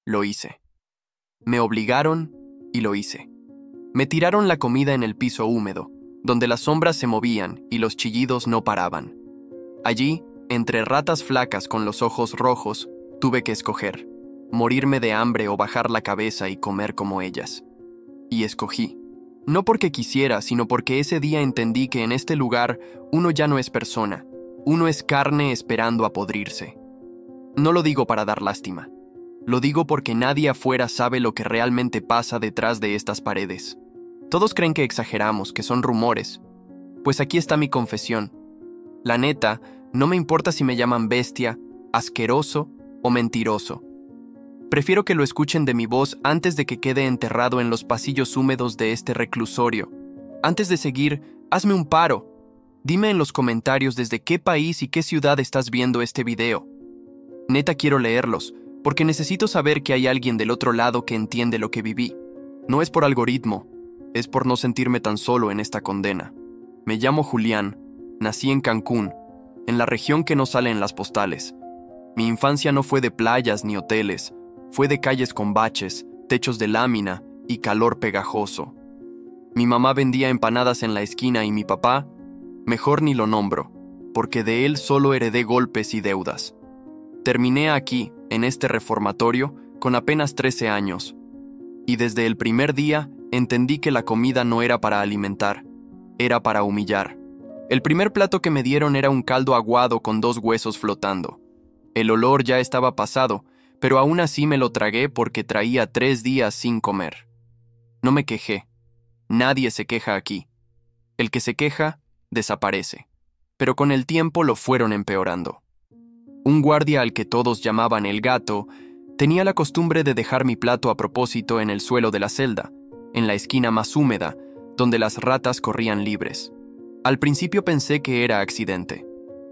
Lo hice. Me obligaron y lo hice. Me tiraron la comida en el piso húmedo, donde las sombras se movían y los chillidos no paraban. Allí, entre ratas flacas con los ojos rojos, tuve que escoger, morirme de hambre o bajar la cabeza y comer como ellas. Y escogí. No porque quisiera, sino porque ese día entendí que en este lugar uno ya no es persona, uno es carne esperando a podrirse. No lo digo para dar lástima. Lo digo porque nadie afuera sabe lo que realmente pasa detrás de estas paredes. Todos creen que exageramos, que son rumores. Pues aquí está mi confesión. La neta, no me importa si me llaman bestia, asqueroso o mentiroso. Prefiero que lo escuchen de mi voz antes de que quede enterrado en los pasillos húmedos de este reclusorio. Antes de seguir, hazme un paro. Dime en los comentarios desde qué país y qué ciudad estás viendo este video. Neta quiero leerlos, porque necesito saber que hay alguien del otro lado que entiende lo que viví. No es por algoritmo, es por no sentirme tan solo en esta condena. Me llamo Julián, nací en Cancún, en la región que no sale en las postales. Mi infancia no fue de playas ni hoteles, fue de calles con baches, techos de lámina y calor pegajoso. Mi mamá vendía empanadas en la esquina y mi papá, mejor ni lo nombro, porque de él solo heredé golpes y deudas. Terminé aquí, en este reformatorio, con apenas 13 años. Y desde el primer día entendí que la comida no era para alimentar, era para humillar. El primer plato que me dieron era un caldo aguado con 2 huesos flotando. El olor ya estaba pasado, pero aún así me lo tragué porque traía 3 días sin comer. No me quejé. Nadie se queja aquí. El que se queja, desaparece. Pero con el tiempo lo fueron empeorando. Un guardia al que todos llamaban el gato, tenía la costumbre de dejar mi plato a propósito en el suelo de la celda, en la esquina más húmeda, donde las ratas corrían libres. Al principio pensé que era accidente,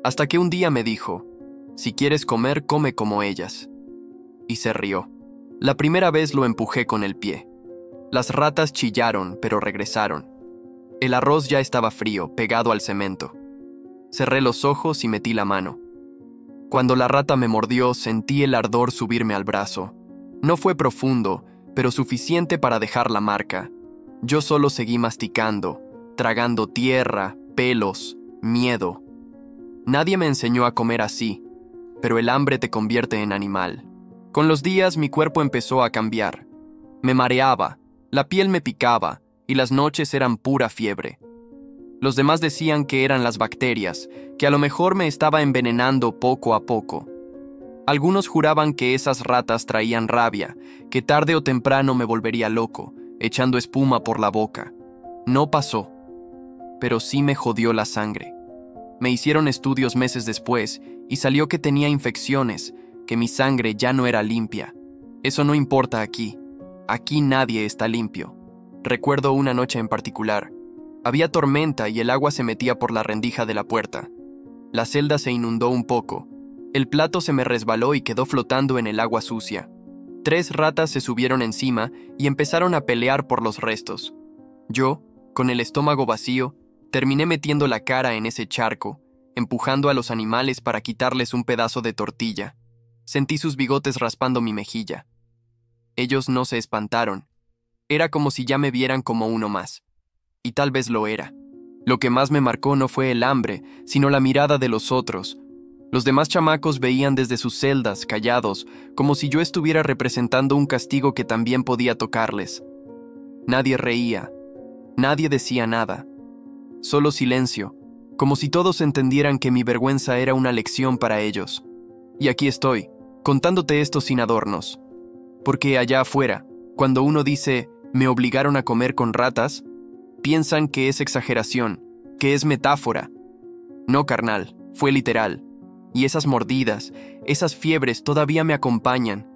hasta que un día me dijo, si quieres comer, come como ellas. Y se rió. La primera vez lo empujé con el pie. Las ratas chillaron, pero regresaron. El arroz ya estaba frío, pegado al cemento. Cerré los ojos y metí la mano. Cuando la rata me mordió, sentí el ardor subirme al brazo. No fue profundo, pero suficiente para dejar la marca. Yo solo seguí masticando, tragando tierra, pelos, miedo. Nadie me enseñó a comer así, pero el hambre te convierte en animal. Con los días mi cuerpo empezó a cambiar. Me mareaba, la piel me picaba y las noches eran pura fiebre. Los demás decían que eran las bacterias, que a lo mejor me estaba envenenando poco a poco. Algunos juraban que esas ratas traían rabia, que tarde o temprano me volvería loco, echando espuma por la boca. No pasó, pero sí me jodió la sangre. Me hicieron estudios meses después y salió que tenía infecciones, que mi sangre ya no era limpia. Eso no importa aquí. Aquí nadie está limpio. Recuerdo una noche en particular. Había tormenta y el agua se metía por la rendija de la puerta. La celda se inundó un poco. El plato se me resbaló y quedó flotando en el agua sucia. 3 ratas se subieron encima y empezaron a pelear por los restos. Yo, con el estómago vacío, terminé metiendo la cara en ese charco, empujando a los animales para quitarles un pedazo de tortilla. Sentí sus bigotes raspando mi mejilla. Ellos no se espantaron. Era como si ya me vieran como uno más. Y tal vez lo era. Lo que más me marcó no fue el hambre, sino la mirada de los otros. Los demás chamacos veían desde sus celdas, callados, como si yo estuviera representando un castigo que también podía tocarles. Nadie reía. Nadie decía nada. Solo silencio, como si todos entendieran que mi vergüenza era una lección para ellos. Y aquí estoy, contándote esto sin adornos. Porque allá afuera, cuando uno dice, me obligaron a comer con ratas, piensan que es exageración, que es metáfora. No, carnal, fue literal. Y esas mordidas, esas fiebres todavía me acompañan.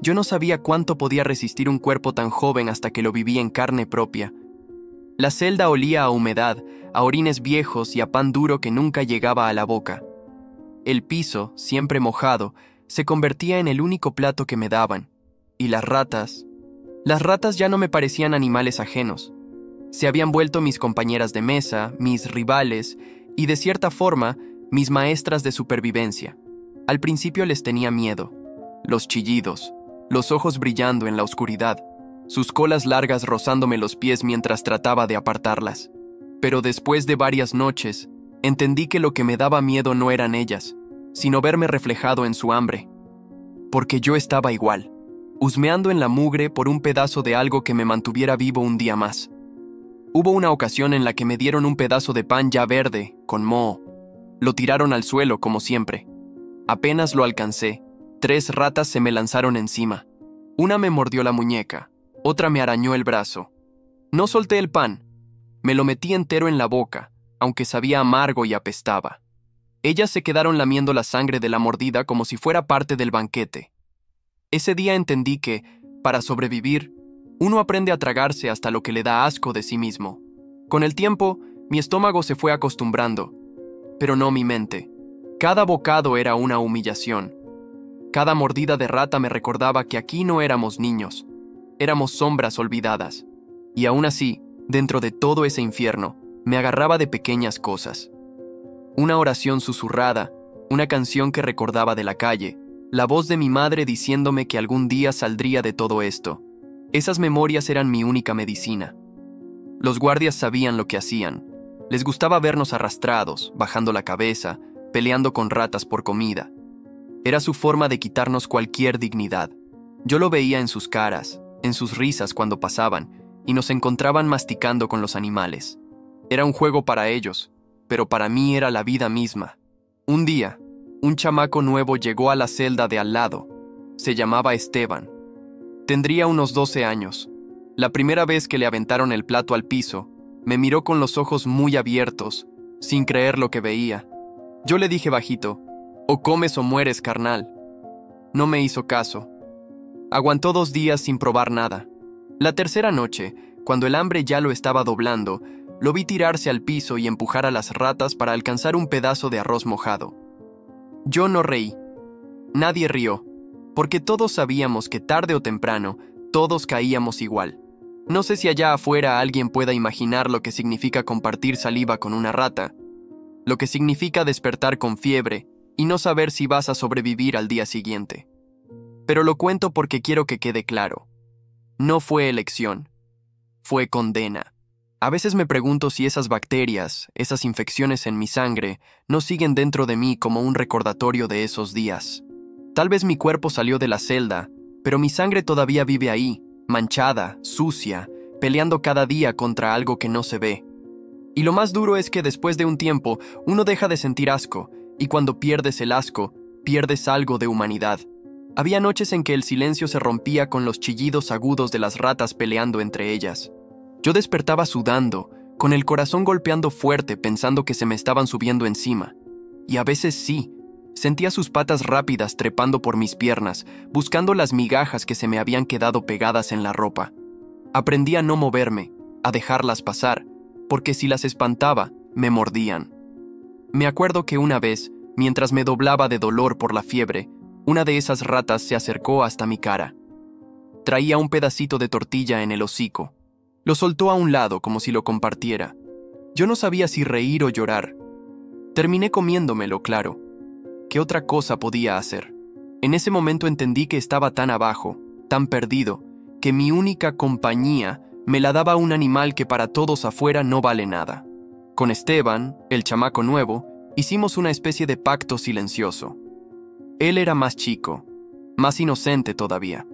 Yo no sabía cuánto podía resistir un cuerpo tan joven hasta que lo viví en carne propia. La celda olía a humedad, a orines viejos y a pan duro que nunca llegaba a la boca. El piso, siempre mojado, se convertía en el único plato que me daban. Y las ratas ya no me parecían animales ajenos. Se habían vuelto mis compañeras de mesa, mis rivales y, de cierta forma, mis maestras de supervivencia. Al principio les tenía miedo. Los chillidos, los ojos brillando en la oscuridad, sus colas largas rozándome los pies mientras trataba de apartarlas. Pero después de varias noches, entendí que lo que me daba miedo no eran ellas, sino verme reflejado en su hambre. Porque yo estaba igual, husmeando en la mugre por un pedazo de algo que me mantuviera vivo un día más. Hubo una ocasión en la que me dieron un pedazo de pan ya verde, con moho. Lo tiraron al suelo, como siempre. Apenas lo alcancé, 3 ratas se me lanzaron encima. Una me mordió la muñeca, otra me arañó el brazo. No solté el pan. Me lo metí entero en la boca, aunque sabía amargo y apestaba. Ellas se quedaron lamiendo la sangre de la mordida como si fuera parte del banquete. Ese día entendí que, para sobrevivir, uno aprende a tragarse hasta lo que le da asco de sí mismo. Con el tiempo, mi estómago se fue acostumbrando, pero no mi mente. Cada bocado era una humillación. Cada mordida de rata me recordaba que aquí no éramos niños, éramos sombras olvidadas. Y aún así, dentro de todo ese infierno, me agarraba de pequeñas cosas. Una oración susurrada, una canción que recordaba de la calle, la voz de mi madre diciéndome que algún día saldría de todo esto. Esas memorias eran mi única medicina. Los guardias sabían lo que hacían. Les gustaba vernos arrastrados, bajando la cabeza, peleando con ratas por comida. Era su forma de quitarnos cualquier dignidad. Yo lo veía en sus caras, en sus risas cuando pasaban, y nos encontraban masticando con los animales. Era un juego para ellos, pero para mí era la vida misma. Un día, un chamaco nuevo llegó a la celda de al lado. Se llamaba Esteban. Tendría unos 12 años. La primera vez que le aventaron el plato al piso, me miró con los ojos muy abiertos, sin creer lo que veía. Yo le dije bajito, «O comes o mueres, carnal». No me hizo caso. Aguantó 2 días sin probar nada. La tercera noche, cuando el hambre ya lo estaba doblando, lo vi tirarse al piso y empujar a las ratas para alcanzar un pedazo de arroz mojado. Yo no reí. Nadie rió, porque todos sabíamos que tarde o temprano, todos caíamos igual. No sé si allá afuera alguien pueda imaginar lo que significa compartir saliva con una rata, lo que significa despertar con fiebre y no saber si vas a sobrevivir al día siguiente. Pero lo cuento porque quiero que quede claro. No fue elección, fue condena. A veces me pregunto si esas bacterias, esas infecciones en mi sangre, no siguen dentro de mí como un recordatorio de esos días. Tal vez mi cuerpo salió de la celda, pero mi sangre todavía vive ahí, manchada, sucia, peleando cada día contra algo que no se ve. Y lo más duro es que después de un tiempo, uno deja de sentir asco, y cuando pierdes el asco, pierdes algo de humanidad. Había noches en que el silencio se rompía con los chillidos agudos de las ratas peleando entre ellas. Yo despertaba sudando, con el corazón golpeando fuerte pensando que se me estaban subiendo encima. Y a veces sí, sentía sus patas rápidas trepando por mis piernas, buscando las migajas que se me habían quedado pegadas en la ropa. Aprendí a no moverme, a dejarlas pasar, porque si las espantaba, me mordían. Me acuerdo que una vez, mientras me doblaba de dolor por la fiebre, una de esas ratas se acercó hasta mi cara. Traía un pedacito de tortilla en el hocico. Lo soltó a un lado como si lo compartiera. Yo no sabía si reír o llorar. Terminé comiéndomelo, claro. ¿Qué otra cosa podía hacer? En ese momento entendí que estaba tan abajo, tan perdido, que mi única compañía me la daba un animal que para todos afuera no vale nada. Con Esteban, el chamaco nuevo, hicimos una especie de pacto silencioso. Él era más chico, más inocente todavía.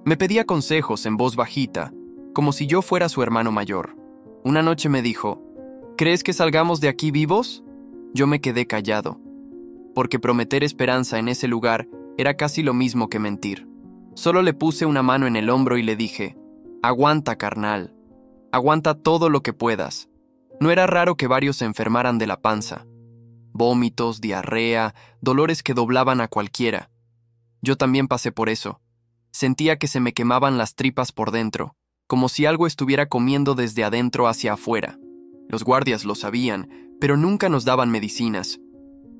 Me pedía consejos en voz bajita, como si yo fuera su hermano mayor. Una noche me dijo, ¿crees que salgamos de aquí vivos? Yo me quedé callado, porque prometer esperanza en ese lugar era casi lo mismo que mentir. Solo le puse una mano en el hombro y le dije, aguanta, carnal, aguanta todo lo que puedas. No era raro que varios se enfermaran de la panza. Vómitos, diarrea, dolores que doblaban a cualquiera. Yo también pasé por eso. Sentía que se me quemaban las tripas por dentro, como si algo estuviera comiendo desde adentro hacia afuera. Los guardias lo sabían, pero nunca nos daban medicinas.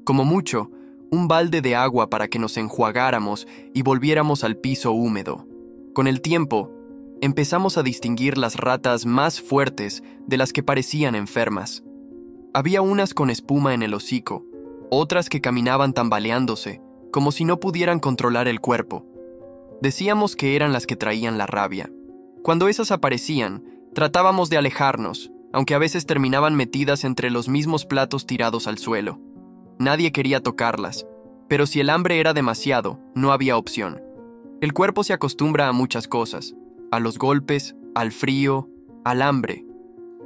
Como mucho, un balde de agua para que nos enjuagáramos y volviéramos al piso húmedo. Con el tiempo, empezamos a distinguir las ratas más fuertes de las que parecían enfermas. Había unas con espuma en el hocico, otras que caminaban tambaleándose, como si no pudieran controlar el cuerpo. Decíamos que eran las que traían la rabia. Cuando esas aparecían, tratábamos de alejarnos, aunque a veces terminaban metidas entre los mismos platos tirados al suelo. Nadie quería tocarlas, pero si el hambre era demasiado, no había opción. El cuerpo se acostumbra a muchas cosas, a los golpes, al frío, al hambre.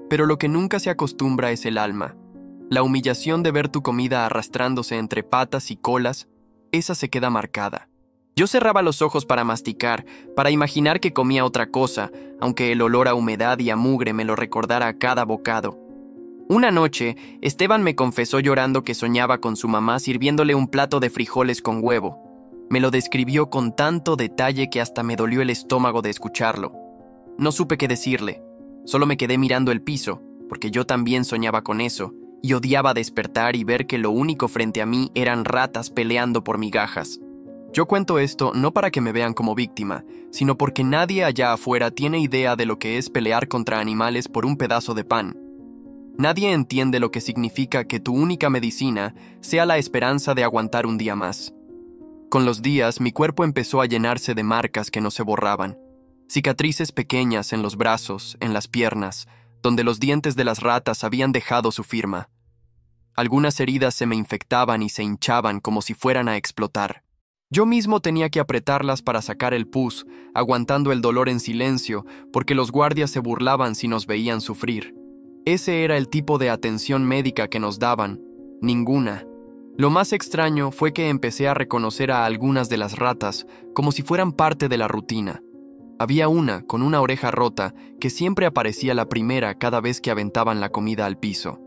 Pero lo que nunca se acostumbra es el alma. La humillación de ver tu comida arrastrándose entre patas y colas, esa se queda marcada. Yo cerraba los ojos para masticar, para imaginar que comía otra cosa, aunque el olor a humedad y a mugre me lo recordara a cada bocado. Una noche, Esteban me confesó llorando que soñaba con su mamá sirviéndole un plato de frijoles con huevo. Me lo describió con tanto detalle que hasta me dolió el estómago de escucharlo. No supe qué decirle, solo me quedé mirando el piso, porque yo también soñaba con eso, y odiaba despertar y ver que lo único frente a mí eran ratas peleando por migajas. Yo cuento esto no para que me vean como víctima, sino porque nadie allá afuera tiene idea de lo que es pelear contra animales por un pedazo de pan. Nadie entiende lo que significa que tu única medicina sea la esperanza de aguantar un día más. Con los días, mi cuerpo empezó a llenarse de marcas que no se borraban. Cicatrices pequeñas en los brazos, en las piernas, donde los dientes de las ratas habían dejado su firma. Algunas heridas se me infectaban y se hinchaban como si fueran a explotar. Yo mismo tenía que apretarlas para sacar el pus, aguantando el dolor en silencio, porque los guardias se burlaban si nos veían sufrir. Ese era el tipo de atención médica que nos daban. Ninguna. Lo más extraño fue que empecé a reconocer a algunas de las ratas como si fueran parte de la rutina. Había una con una oreja rota que siempre aparecía la primera cada vez que aventaban la comida al piso.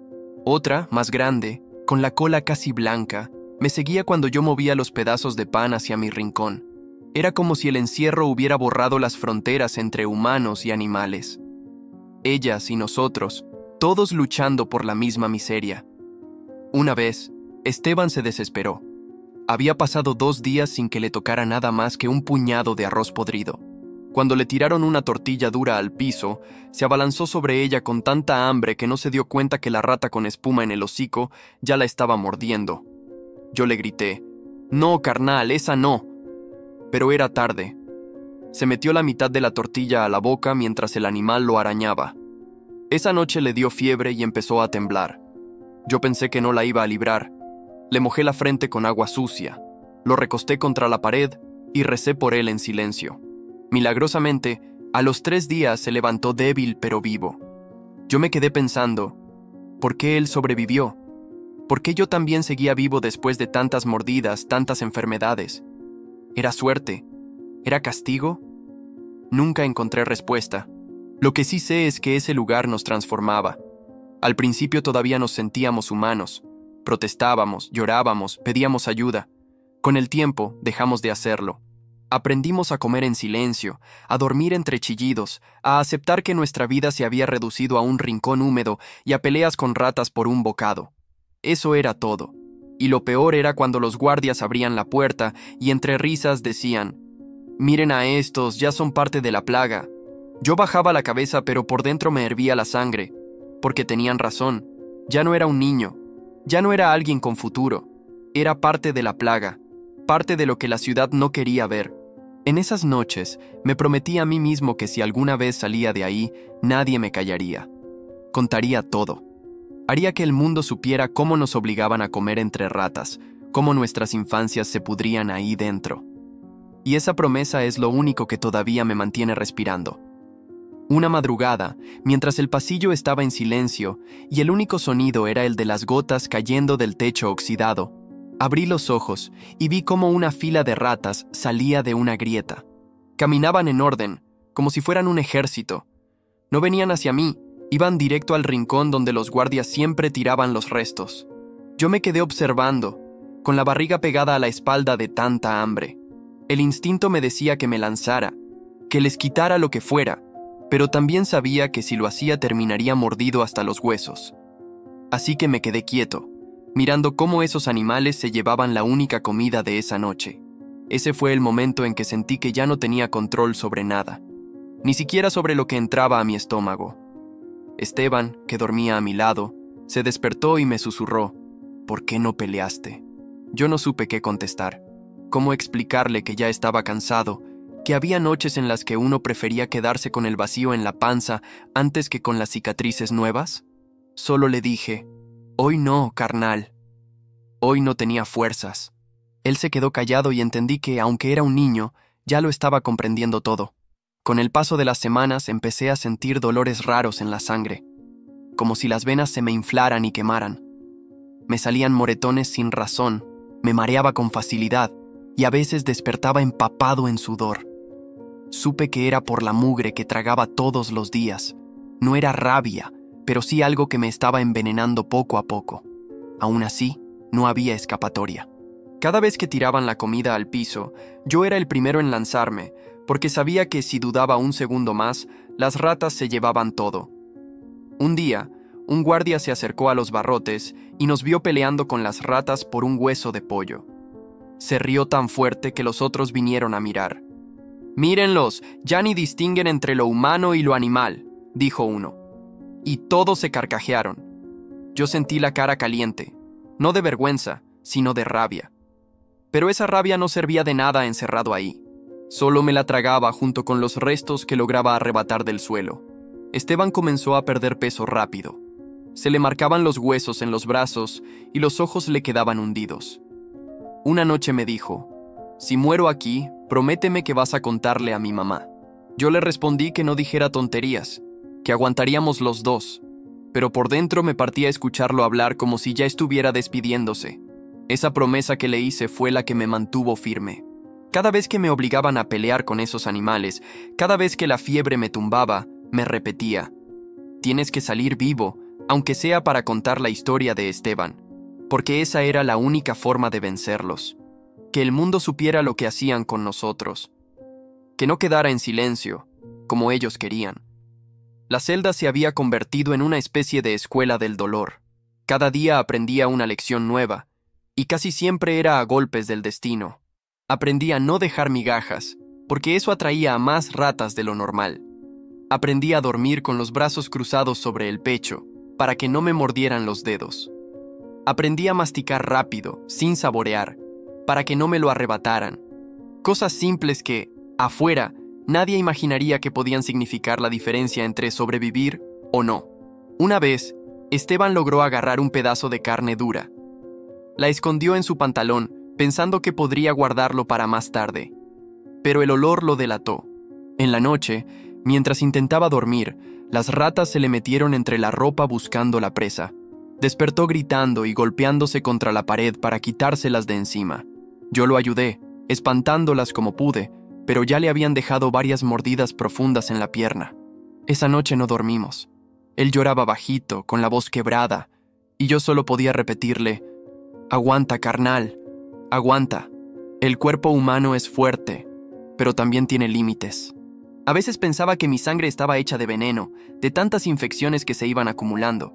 Otra, más grande, con la cola casi blanca, me seguía cuando yo movía los pedazos de pan hacia mi rincón. Era como si el encierro hubiera borrado las fronteras entre humanos y animales. Ellas y nosotros, todos luchando por la misma miseria. Una vez, Esteban se desesperó. Había pasado 2 días sin que le tocara nada más que un puñado de arroz podrido. Cuando le tiraron una tortilla dura al piso, se abalanzó sobre ella con tanta hambre que no se dio cuenta que la rata con espuma en el hocico ya la estaba mordiendo. Yo le grité, «No, carnal, esa no». Pero era tarde. Se metió la mitad de la tortilla a la boca mientras el animal lo arañaba. Esa noche le dio fiebre y empezó a temblar. Yo pensé que no la iba a librar. Le mojé la frente con agua sucia, lo recosté contra la pared y recé por él en silencio. Milagrosamente, a los 3 días se levantó débil pero vivo. Yo me quedé pensando, ¿por qué él sobrevivió? ¿Por qué yo también seguía vivo después de tantas mordidas, tantas enfermedades? ¿Era suerte? ¿Era castigo? Nunca encontré respuesta. Lo que sí sé es que ese lugar nos transformaba. Al principio todavía nos sentíamos humanos. Protestábamos, llorábamos, pedíamos ayuda. Con el tiempo, dejamos de hacerlo. Aprendimos a comer en silencio, a dormir entre chillidos, a aceptar que nuestra vida se había reducido a un rincón húmedo y a peleas con ratas por un bocado. Eso era todo. Y lo peor era cuando los guardias abrían la puerta y entre risas decían, «Miren a estos, ya son parte de la plaga». Yo bajaba la cabeza pero por dentro me hervía la sangre, porque tenían razón. Ya no era un niño, ya no era alguien con futuro. Era parte de la plaga, parte de lo que la ciudad no quería ver. En esas noches me prometí a mí mismo que si alguna vez salía de ahí, nadie me callaría. Contaría todo. Haría que el mundo supiera cómo nos obligaban a comer entre ratas, cómo nuestras infancias se pudrían ahí dentro. Y esa promesa es lo único que todavía me mantiene respirando. Una madrugada, mientras el pasillo estaba en silencio y el único sonido era el de las gotas cayendo del techo oxidado, abrí los ojos y vi cómo una fila de ratas salía de una grieta. Caminaban en orden, como si fueran un ejército. No venían hacia mí, iban directo al rincón donde los guardias siempre tiraban los restos. Yo me quedé observando, con la barriga pegada a la espalda de tanta hambre. El instinto me decía que me lanzara, que les quitara lo que fuera, pero también sabía que si lo hacía terminaría mordido hasta los huesos. Así que me quedé quieto, mirando cómo esos animales se llevaban la única comida de esa noche. Ese fue el momento en que sentí que ya no tenía control sobre nada, ni siquiera sobre lo que entraba a mi estómago. Esteban, que dormía a mi lado, se despertó y me susurró, «¿Por qué no peleaste?». Yo no supe qué contestar, cómo explicarle que ya estaba cansado que había noches en las que uno prefería quedarse con el vacío en la panza antes que con las cicatrices nuevas? Solo le dije, «Hoy no, carnal». Hoy no tenía fuerzas. Él se quedó callado y entendí que, aunque era un niño, ya lo estaba comprendiendo todo. Con el paso de las semanas empecé a sentir dolores raros en la sangre, como si las venas se me inflaran y quemaran. Me salían moretones sin razón, me mareaba con facilidad y a veces despertaba empapado en sudor. Supe que era por la mugre que tragaba todos los días. No era rabia, pero sí algo que me estaba envenenando poco a poco. Aún así, no había escapatoria. Cada vez que tiraban la comida al piso, yo era el primero en lanzarme, porque sabía que si dudaba un segundo más, las ratas se llevaban todo. Un día, un guardia se acercó a los barrotes y nos vio peleando con las ratas por un hueso de pollo. Se rió tan fuerte que los otros vinieron a mirar. «Mírenlos, ya ni distinguen entre lo humano y lo animal», dijo uno. Y todos se carcajearon. Yo sentí la cara caliente, no de vergüenza, sino de rabia. Pero esa rabia no servía de nada encerrado ahí. Solo me la tragaba junto con los restos que lograba arrebatar del suelo. Esteban comenzó a perder peso rápido. Se le marcaban los huesos en los brazos y los ojos le quedaban hundidos. Una noche me dijo, «Si muero aquí, prométeme que vas a contarle a mi mamá». Yo le respondí que no dijera tonterías, que aguantaríamos los dos, pero por dentro me partía escucharlo hablar como si ya estuviera despidiéndose. Esa promesa que le hice fue la que me mantuvo firme. Cada vez que me obligaban a pelear con esos animales, cada vez que la fiebre me tumbaba, me repetía, «Tienes que salir vivo, aunque sea para contar la historia de Esteban», porque esa era la única forma de vencerlos. Que el mundo supiera lo que hacían con nosotros. Que no quedara en silencio, como ellos querían. La celda se había convertido en una especie de escuela del dolor. Cada día aprendía una lección nueva, y casi siempre era a golpes del destino. Aprendí a no dejar migajas, porque eso atraía a más ratas de lo normal. Aprendí a dormir con los brazos cruzados sobre el pecho, para que no me mordieran los dedos. Aprendí a masticar rápido, sin saborear, para que no me lo arrebataran. Cosas simples que, afuera, nadie imaginaría que podían significar la diferencia entre sobrevivir o no. Una vez, Esteban logró agarrar un pedazo de carne dura. La escondió en su pantalón, pensando que podría guardarlo para más tarde. Pero el olor lo delató. En la noche, mientras intentaba dormir, las ratas se le metieron entre la ropa buscando la presa. Despertó gritando y golpeándose contra la pared para quitárselas de encima. Yo lo ayudé, espantándolas como pude, pero ya le habían dejado varias mordidas profundas en la pierna. Esa noche no dormimos. Él lloraba bajito, con la voz quebrada, y yo solo podía repetirle, «Aguanta, carnal, aguanta. El cuerpo humano es fuerte, pero también tiene límites». A veces pensaba que mi sangre estaba hecha de veneno, de tantas infecciones que se iban acumulando.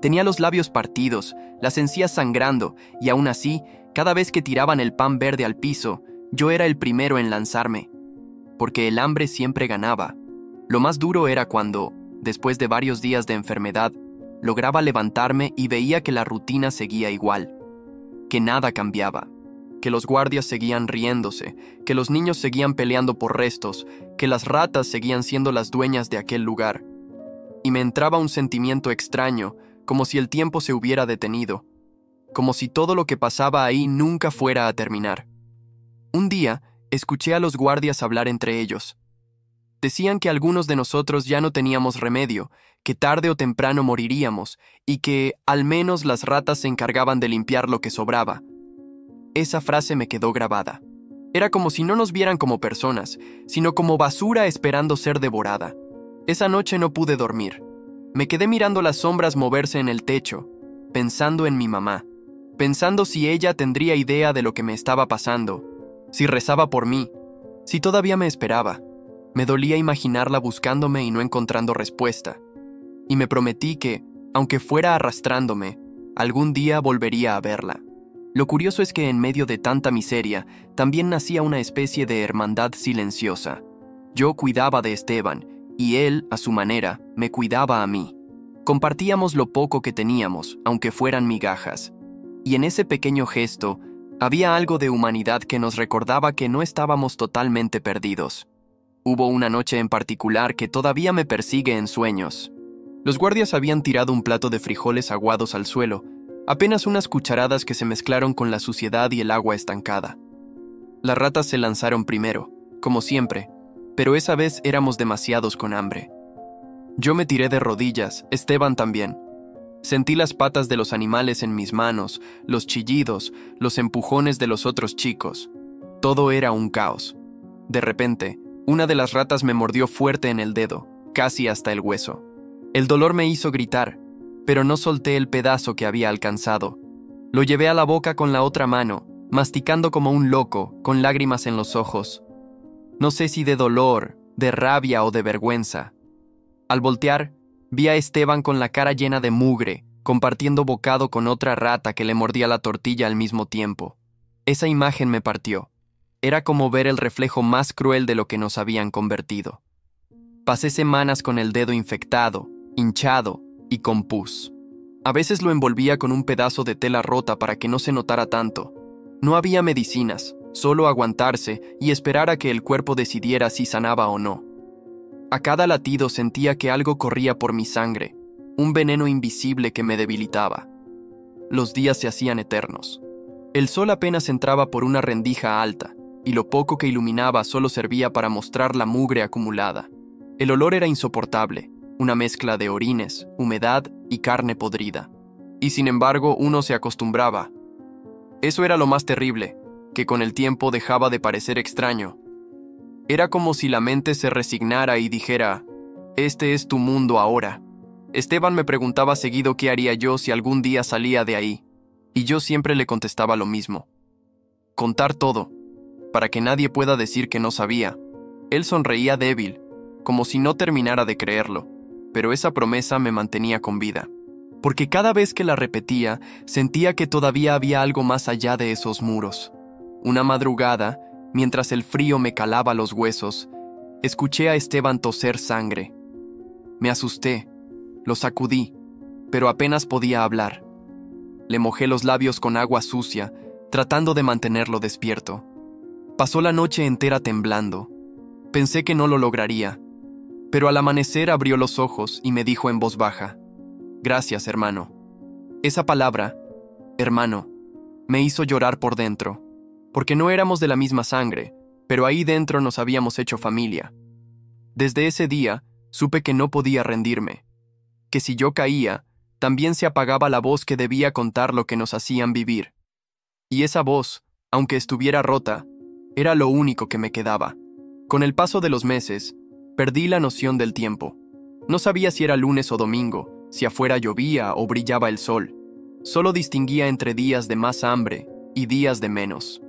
Tenía los labios partidos, las encías sangrando, y aún así, cada vez que tiraban el pan verde al piso, yo era el primero en lanzarme. Porque el hambre siempre ganaba. Lo más duro era cuando, después de varios días de enfermedad, lograba levantarme y veía que la rutina seguía igual. Que nada cambiaba. Que los guardias seguían riéndose, que los niños seguían peleando por restos, que las ratas seguían siendo las dueñas de aquel lugar. Y me entraba un sentimiento extraño, como si el tiempo se hubiera detenido, como si todo lo que pasaba ahí nunca fuera a terminar. Un día, escuché a los guardias hablar entre ellos. Decían que algunos de nosotros ya no teníamos remedio, que tarde o temprano moriríamos, y que, al menos, las ratas se encargaban de limpiar lo que sobraba. Esa frase me quedó grabada. Era como si no nos vieran como personas, sino como basura esperando ser devorada. Esa noche no pude dormir. Me quedé mirando las sombras moverse en el techo, pensando en mi mamá, pensando si ella tendría idea de lo que me estaba pasando, si rezaba por mí, si todavía me esperaba. Me dolía imaginarla buscándome y no encontrando respuesta. Y me prometí que, aunque fuera arrastrándome, algún día volvería a verla. Lo curioso es que en medio de tanta miseria, también nacía una especie de hermandad silenciosa. Yo cuidaba de Esteban, y él, a su manera, me cuidaba a mí. Compartíamos lo poco que teníamos, aunque fueran migajas. Y en ese pequeño gesto, Había algo de humanidad que nos recordaba que no estábamos totalmente perdidos. Hubo una noche en particular que todavía me persigue en sueños. Los guardias habían tirado un plato de frijoles aguados al suelo, apenas unas cucharadas que se mezclaron con la suciedad y el agua estancada. Las ratas se lanzaron primero, como siempre, pero esa vez éramos demasiados con hambre. Yo me tiré de rodillas, Esteban también. Sentí las patas de los animales en mis manos, los chillidos, los empujones de los otros chicos. Todo era un caos. De repente, una de las ratas me mordió fuerte en el dedo, casi hasta el hueso. El dolor me hizo gritar, pero no solté el pedazo que había alcanzado. Lo llevé a la boca con la otra mano, masticando como un loco, con lágrimas en los ojos. No sé si de dolor, de rabia o de vergüenza. Al voltear, vi a Esteban con la cara llena de mugre, compartiendo bocado con otra rata que le mordía la tortilla al mismo tiempo. Esa imagen me partió. Era como ver el reflejo más cruel de lo que nos habían convertido. Pasé semanas con el dedo infectado, hinchado y con pus. A veces lo envolvía con un pedazo de tela rota para que no se notara tanto. No había medicinas, solo aguantarse y esperar a que el cuerpo decidiera si sanaba o no. A cada latido sentía que algo corría por mi sangre, un veneno invisible que me debilitaba. Los días se hacían eternos. El sol apenas entraba por una rendija alta, y lo poco que iluminaba solo servía para mostrar la mugre acumulada. El olor era insoportable, una mezcla de orines, humedad y carne podrida. Y sin embargo, uno se acostumbraba. Eso era lo más terrible, que con el tiempo dejaba de parecer extraño. Era como si la mente se resignara y dijera, «Este es tu mundo ahora». Esteban me preguntaba seguido qué haría yo si algún día salía de ahí, y yo siempre le contestaba lo mismo. Contar todo, para que nadie pueda decir que no sabía. Él sonreía débil, como si no terminara de creerlo, pero esa promesa me mantenía con vida. Porque cada vez que la repetía, sentía que todavía había algo más allá de esos muros. Una madrugada, mientras el frío me calaba los huesos, escuché a Esteban toser sangre. Me asusté, lo sacudí, pero apenas podía hablar. Le mojé los labios con agua sucia, tratando de mantenerlo despierto. Pasó la noche entera temblando. Pensé que no lo lograría, pero al amanecer abrió los ojos y me dijo en voz baja, «Gracias, hermano». Esa palabra, hermano, me hizo llorar por dentro, porque no éramos de la misma sangre, pero ahí dentro nos habíamos hecho familia. Desde ese día, supe que no podía rendirme, que si yo caía, también se apagaba la voz que debía contar lo que nos hacían vivir. Y esa voz, aunque estuviera rota, era lo único que me quedaba. Con el paso de los meses, perdí la noción del tiempo. No sabía si era lunes o domingo, si afuera llovía o brillaba el sol. Solo distinguía entre días de más hambre y días de menos.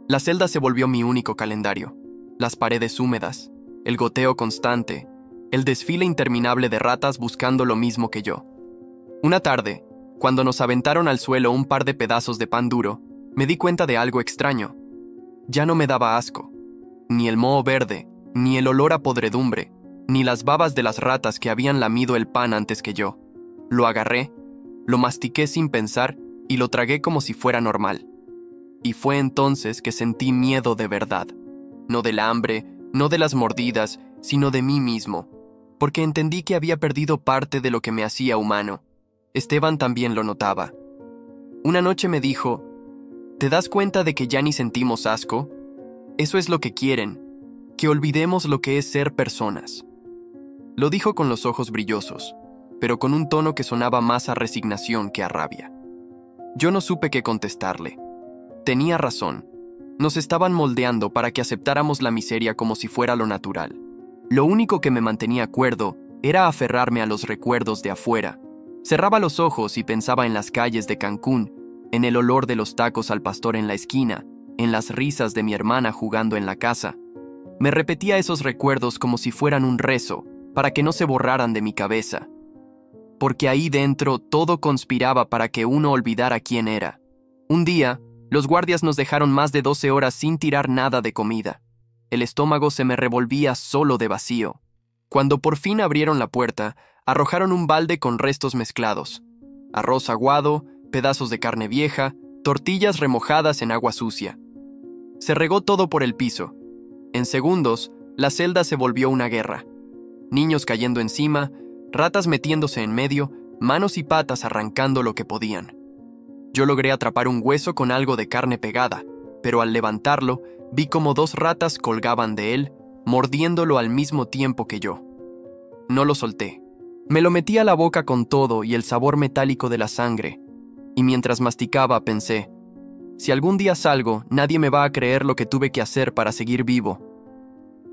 La celda se volvió mi único calendario. Las paredes húmedas, el goteo constante, el desfile interminable de ratas buscando lo mismo que yo. Una tarde, cuando nos aventaron al suelo un par de pedazos de pan duro, me di cuenta de algo extraño. Ya no me daba asco. Ni el moho verde, ni el olor a podredumbre, ni las babas de las ratas que habían lamido el pan antes que yo. Lo agarré, lo mastiqué sin pensar y lo tragué como si fuera normal. Y fue entonces que sentí miedo de verdad. No del hambre, no de las mordidas, sino de mí mismo, porque entendí que había perdido parte de lo que me hacía humano. Esteban también lo notaba. Una noche me dijo, ¿te das cuenta de que ya ni sentimos asco? Eso es lo que quieren, que olvidemos lo que es ser personas. Lo dijo con los ojos brillosos, pero con un tono que sonaba más a resignación que a rabia. Yo no supe qué contestarle. Tenía razón. Nos estaban moldeando para que aceptáramos la miseria como si fuera lo natural. Lo único que me mantenía cuerdo era aferrarme a los recuerdos de afuera. Cerraba los ojos y pensaba en las calles de Cancún, en el olor de los tacos al pastor en la esquina, en las risas de mi hermana jugando en la casa. Me repetía esos recuerdos como si fueran un rezo, para que no se borraran de mi cabeza. Porque ahí dentro todo conspiraba para que uno olvidara quién era. Un día, los guardias nos dejaron más de 12 horas sin tirar nada de comida. El estómago se me revolvía solo de vacío. Cuando por fin abrieron la puerta, arrojaron un balde con restos mezclados. Arroz aguado, pedazos de carne vieja, tortillas remojadas en agua sucia. Se regó todo por el piso. En segundos, la celda se volvió una guerra. Niños cayendo encima, ratas metiéndose en medio, manos y patas arrancando lo que podían. Yo logré atrapar un hueso con algo de carne pegada, pero al levantarlo, vi como 2 ratas colgaban de él, mordiéndolo al mismo tiempo que yo. No lo solté. Me lo metí a la boca con todo y el sabor metálico de la sangre, y mientras masticaba pensé, si algún día salgo, nadie me va a creer lo que tuve que hacer para seguir vivo.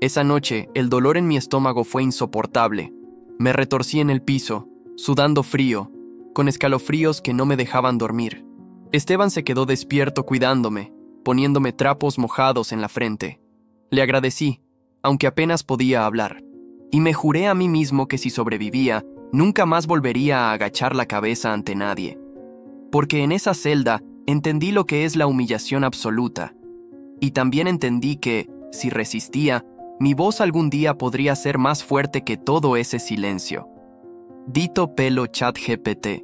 Esa noche, el dolor en mi estómago fue insoportable. Me retorcí en el piso, sudando frío, con escalofríos que no me dejaban dormir. Esteban se quedó despierto cuidándome, poniéndome trapos mojados en la frente. Le agradecí, aunque apenas podía hablar, y me juré a mí mismo que si sobrevivía, nunca más volvería a agachar la cabeza ante nadie. Porque en esa celda entendí lo que es la humillación absoluta, y también entendí que, si resistía, mi voz algún día podría ser más fuerte que todo ese silencio. Dito pelo ChatGPT.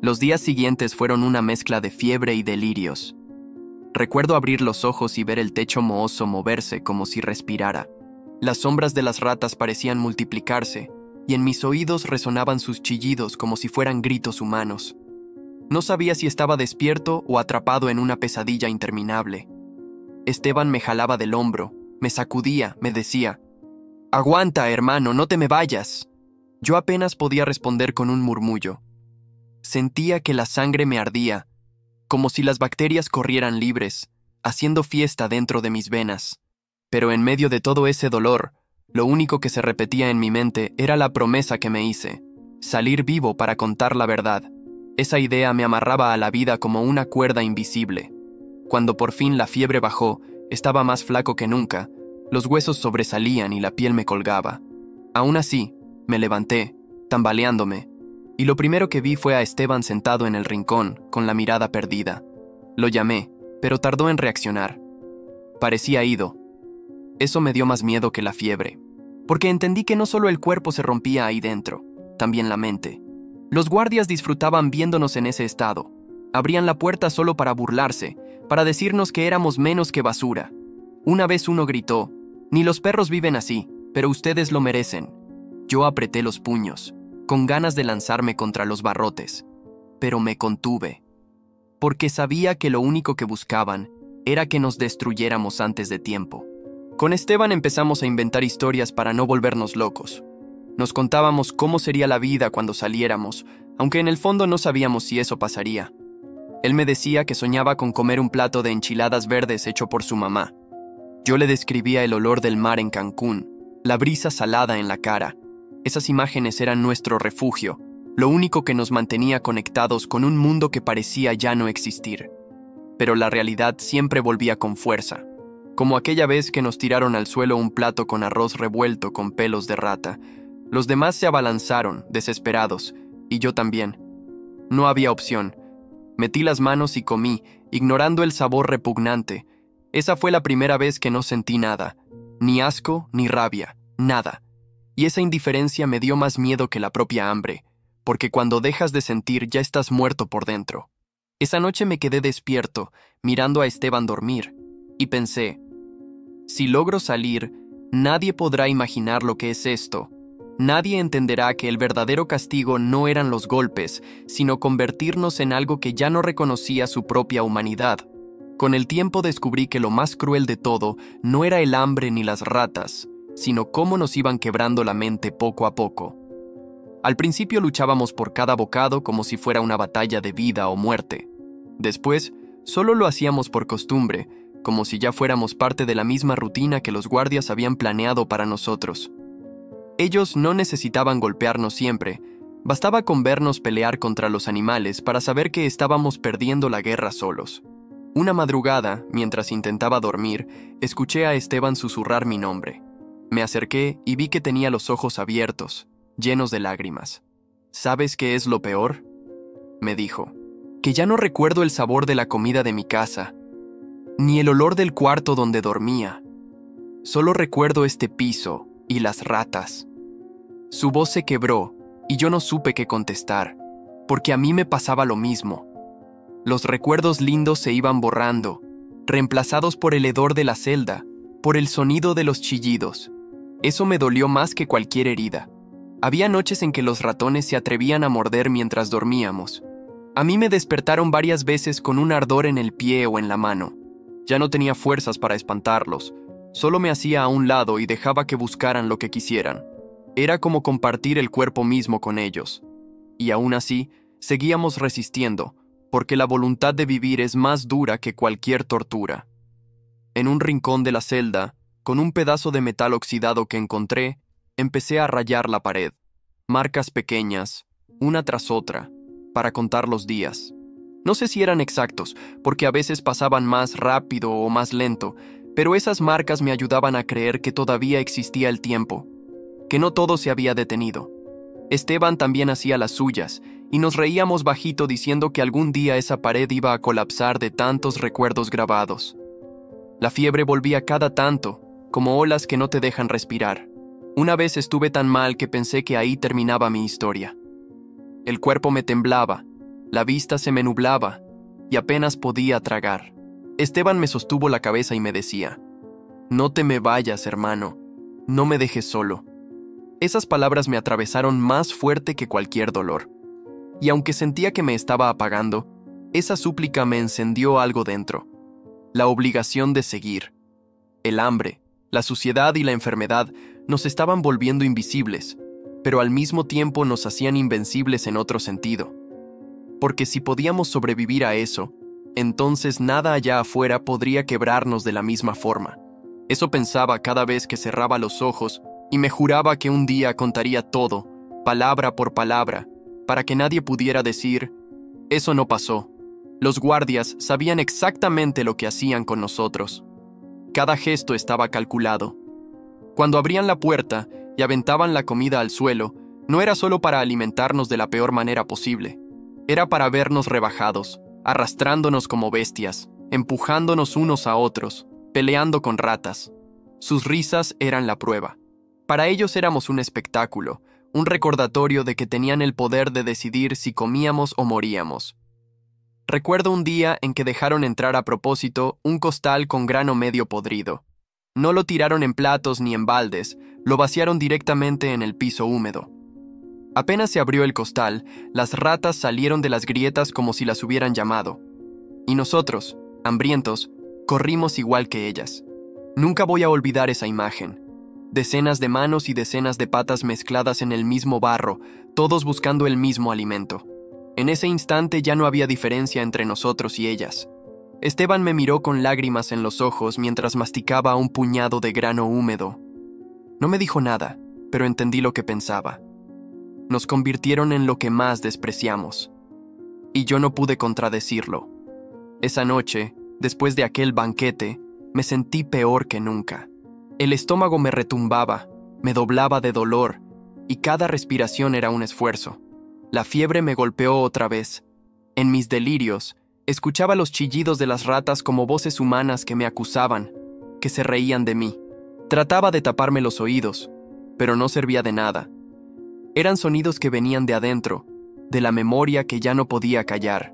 Los días siguientes fueron una mezcla de fiebre y delirios. Recuerdo abrir los ojos y ver el techo mohoso moverse como si respirara. Las sombras de las ratas parecían multiplicarse, y en mis oídos resonaban sus chillidos como si fueran gritos humanos. No sabía si estaba despierto o atrapado en una pesadilla interminable. Esteban me jalaba del hombro, me sacudía, me decía, «Aguanta, hermano, no te me vayas». Yo apenas podía responder con un murmullo. Sentía que la sangre me ardía, como si las bacterias corrieran libres, haciendo fiesta dentro de mis venas. Pero en medio de todo ese dolor, lo único que se repetía en mi mente era la promesa que me hice, salir vivo para contar la verdad. Esa idea me amarraba a la vida como una cuerda invisible. Cuando por fin la fiebre bajó, estaba más flaco que nunca, los huesos sobresalían y la piel me colgaba. Aún así, me levanté, tambaleándome, y lo primero que vi fue a Esteban sentado en el rincón, con la mirada perdida. Lo llamé, pero tardó en reaccionar. Parecía ido. Eso me dio más miedo que la fiebre, porque entendí que no solo el cuerpo se rompía ahí dentro, también la mente. Los guardias disfrutaban viéndonos en ese estado. Abrían la puerta solo para burlarse, para decirnos que éramos menos que basura. Una vez uno gritó, «Ni los perros viven así, pero ustedes lo merecen». Yo apreté los puños, con ganas de lanzarme contra los barrotes, pero me contuve, porque sabía que lo único que buscaban era que nos destruyéramos antes de tiempo. Con Esteban empezamos a inventar historias para no volvernos locos. Nos contábamos cómo sería la vida cuando saliéramos, aunque en el fondo no sabíamos si eso pasaría. Él me decía que soñaba con comer un plato de enchiladas verdes hecho por su mamá. Yo le describía el olor del mar en Cancún, la brisa salada en la cara. Esas imágenes eran nuestro refugio, lo único que nos mantenía conectados con un mundo que parecía ya no existir. Pero la realidad siempre volvía con fuerza, como aquella vez que nos tiraron al suelo un plato con arroz revuelto con pelos de rata. Los demás se abalanzaron, desesperados, y yo también. No había opción. Metí las manos y comí, ignorando el sabor repugnante. Esa fue la primera vez que no sentí nada, ni asco ni rabia, nada. Y esa indiferencia me dio más miedo que la propia hambre, porque cuando dejas de sentir ya estás muerto por dentro. Esa noche me quedé despierto, mirando a Esteban dormir, y pensé, si logro salir, nadie podrá imaginar lo que es esto. Nadie entenderá que el verdadero castigo no eran los golpes, sino convertirnos en algo que ya no reconocía su propia humanidad. Con el tiempo descubrí que lo más cruel de todo no era el hambre ni las ratas, sino cómo nos iban quebrando la mente poco a poco. Al principio luchábamos por cada bocado como si fuera una batalla de vida o muerte. Después, solo lo hacíamos por costumbre, como si ya fuéramos parte de la misma rutina que los guardias habían planeado para nosotros. Ellos no necesitaban golpearnos siempre, bastaba con vernos pelear contra los animales para saber que estábamos perdiendo la guerra solos. Una madrugada, mientras intentaba dormir, escuché a Esteban susurrar mi nombre. Me acerqué y vi que tenía los ojos abiertos, llenos de lágrimas. ¿Sabes qué es lo peor?, me dijo. Que ya no recuerdo el sabor de la comida de mi casa, ni el olor del cuarto donde dormía. Solo recuerdo este piso y las ratas. Su voz se quebró y yo no supe qué contestar, porque a mí me pasaba lo mismo. Los recuerdos lindos se iban borrando, reemplazados por el hedor de la celda, por el sonido de los chillidos. Eso me dolió más que cualquier herida. Había noches en que los ratones se atrevían a morder mientras dormíamos. A mí me despertaron varias veces con un ardor en el pie o en la mano. Ya no tenía fuerzas para espantarlos, solo me hacía a un lado y dejaba que buscaran lo que quisieran. Era como compartir el cuerpo mismo con ellos. Y aún así, seguíamos resistiendo, porque la voluntad de vivir es más dura que cualquier tortura. En un rincón de la celda, con un pedazo de metal oxidado que encontré, empecé a rayar la pared. Marcas pequeñas, una tras otra, para contar los días. No sé si eran exactos, porque a veces pasaban más rápido o más lento, pero esas marcas me ayudaban a creer que todavía existía el tiempo, que no todo se había detenido. Esteban también hacía las suyas, y nos reíamos bajito diciendo que algún día esa pared iba a colapsar de tantos recuerdos grabados. La fiebre volvía cada tanto, como olas que no te dejan respirar. Una vez estuve tan mal que pensé que ahí terminaba mi historia. El cuerpo me temblaba, la vista se me nublaba, y apenas podía tragar. Esteban me sostuvo la cabeza y me decía: «No te me vayas, hermano, no me dejes solo». Esas palabras me atravesaron más fuerte que cualquier dolor. Y aunque sentía que me estaba apagando, esa súplica me encendió algo dentro. La obligación de seguir. El hambre, la suciedad y la enfermedad nos estaban volviendo invisibles, pero al mismo tiempo nos hacían invencibles en otro sentido. Porque si podíamos sobrevivir a eso, entonces nada allá afuera podría quebrarnos de la misma forma. Eso pensaba cada vez que cerraba los ojos y me juraba que un día contaría todo, palabra por palabra, para que nadie pudiera decir: «Eso no pasó». Los guardias sabían exactamente lo que hacían con nosotros. Cada gesto estaba calculado. Cuando abrían la puerta y aventaban la comida al suelo, no era solo para alimentarnos de la peor manera posible. Era para vernos rebajados, arrastrándonos como bestias, empujándonos unos a otros, peleando con ratas. Sus risas eran la prueba. Para ellos éramos un espectáculo, un recordatorio de que tenían el poder de decidir si comíamos o moríamos. Recuerdo un día en que dejaron entrar a propósito un costal con grano medio podrido. No lo tiraron en platos ni en baldes, lo vaciaron directamente en el piso húmedo. Apenas se abrió el costal, las ratas salieron de las grietas como si las hubieran llamado. Y nosotros, hambrientos, corrimos igual que ellas. Nunca voy a olvidar esa imagen. Decenas de manos y decenas de patas mezcladas en el mismo barro, todos buscando el mismo alimento. En ese instante ya no había diferencia entre nosotros y ellas. Esteban me miró con lágrimas en los ojos mientras masticaba un puñado de grano húmedo. No me dijo nada, pero entendí lo que pensaba. Nos convirtieron en lo que más despreciamos. Y yo no pude contradecirlo. Esa noche, después de aquel banquete, me sentí peor que nunca. El estómago me retumbaba, me doblaba de dolor, y cada respiración era un esfuerzo. La fiebre me golpeó otra vez. En mis delirios, escuchaba los chillidos de las ratas como voces humanas que me acusaban, que se reían de mí. Trataba de taparme los oídos, pero no servía de nada. Eran sonidos que venían de adentro, de la memoria que ya no podía callar.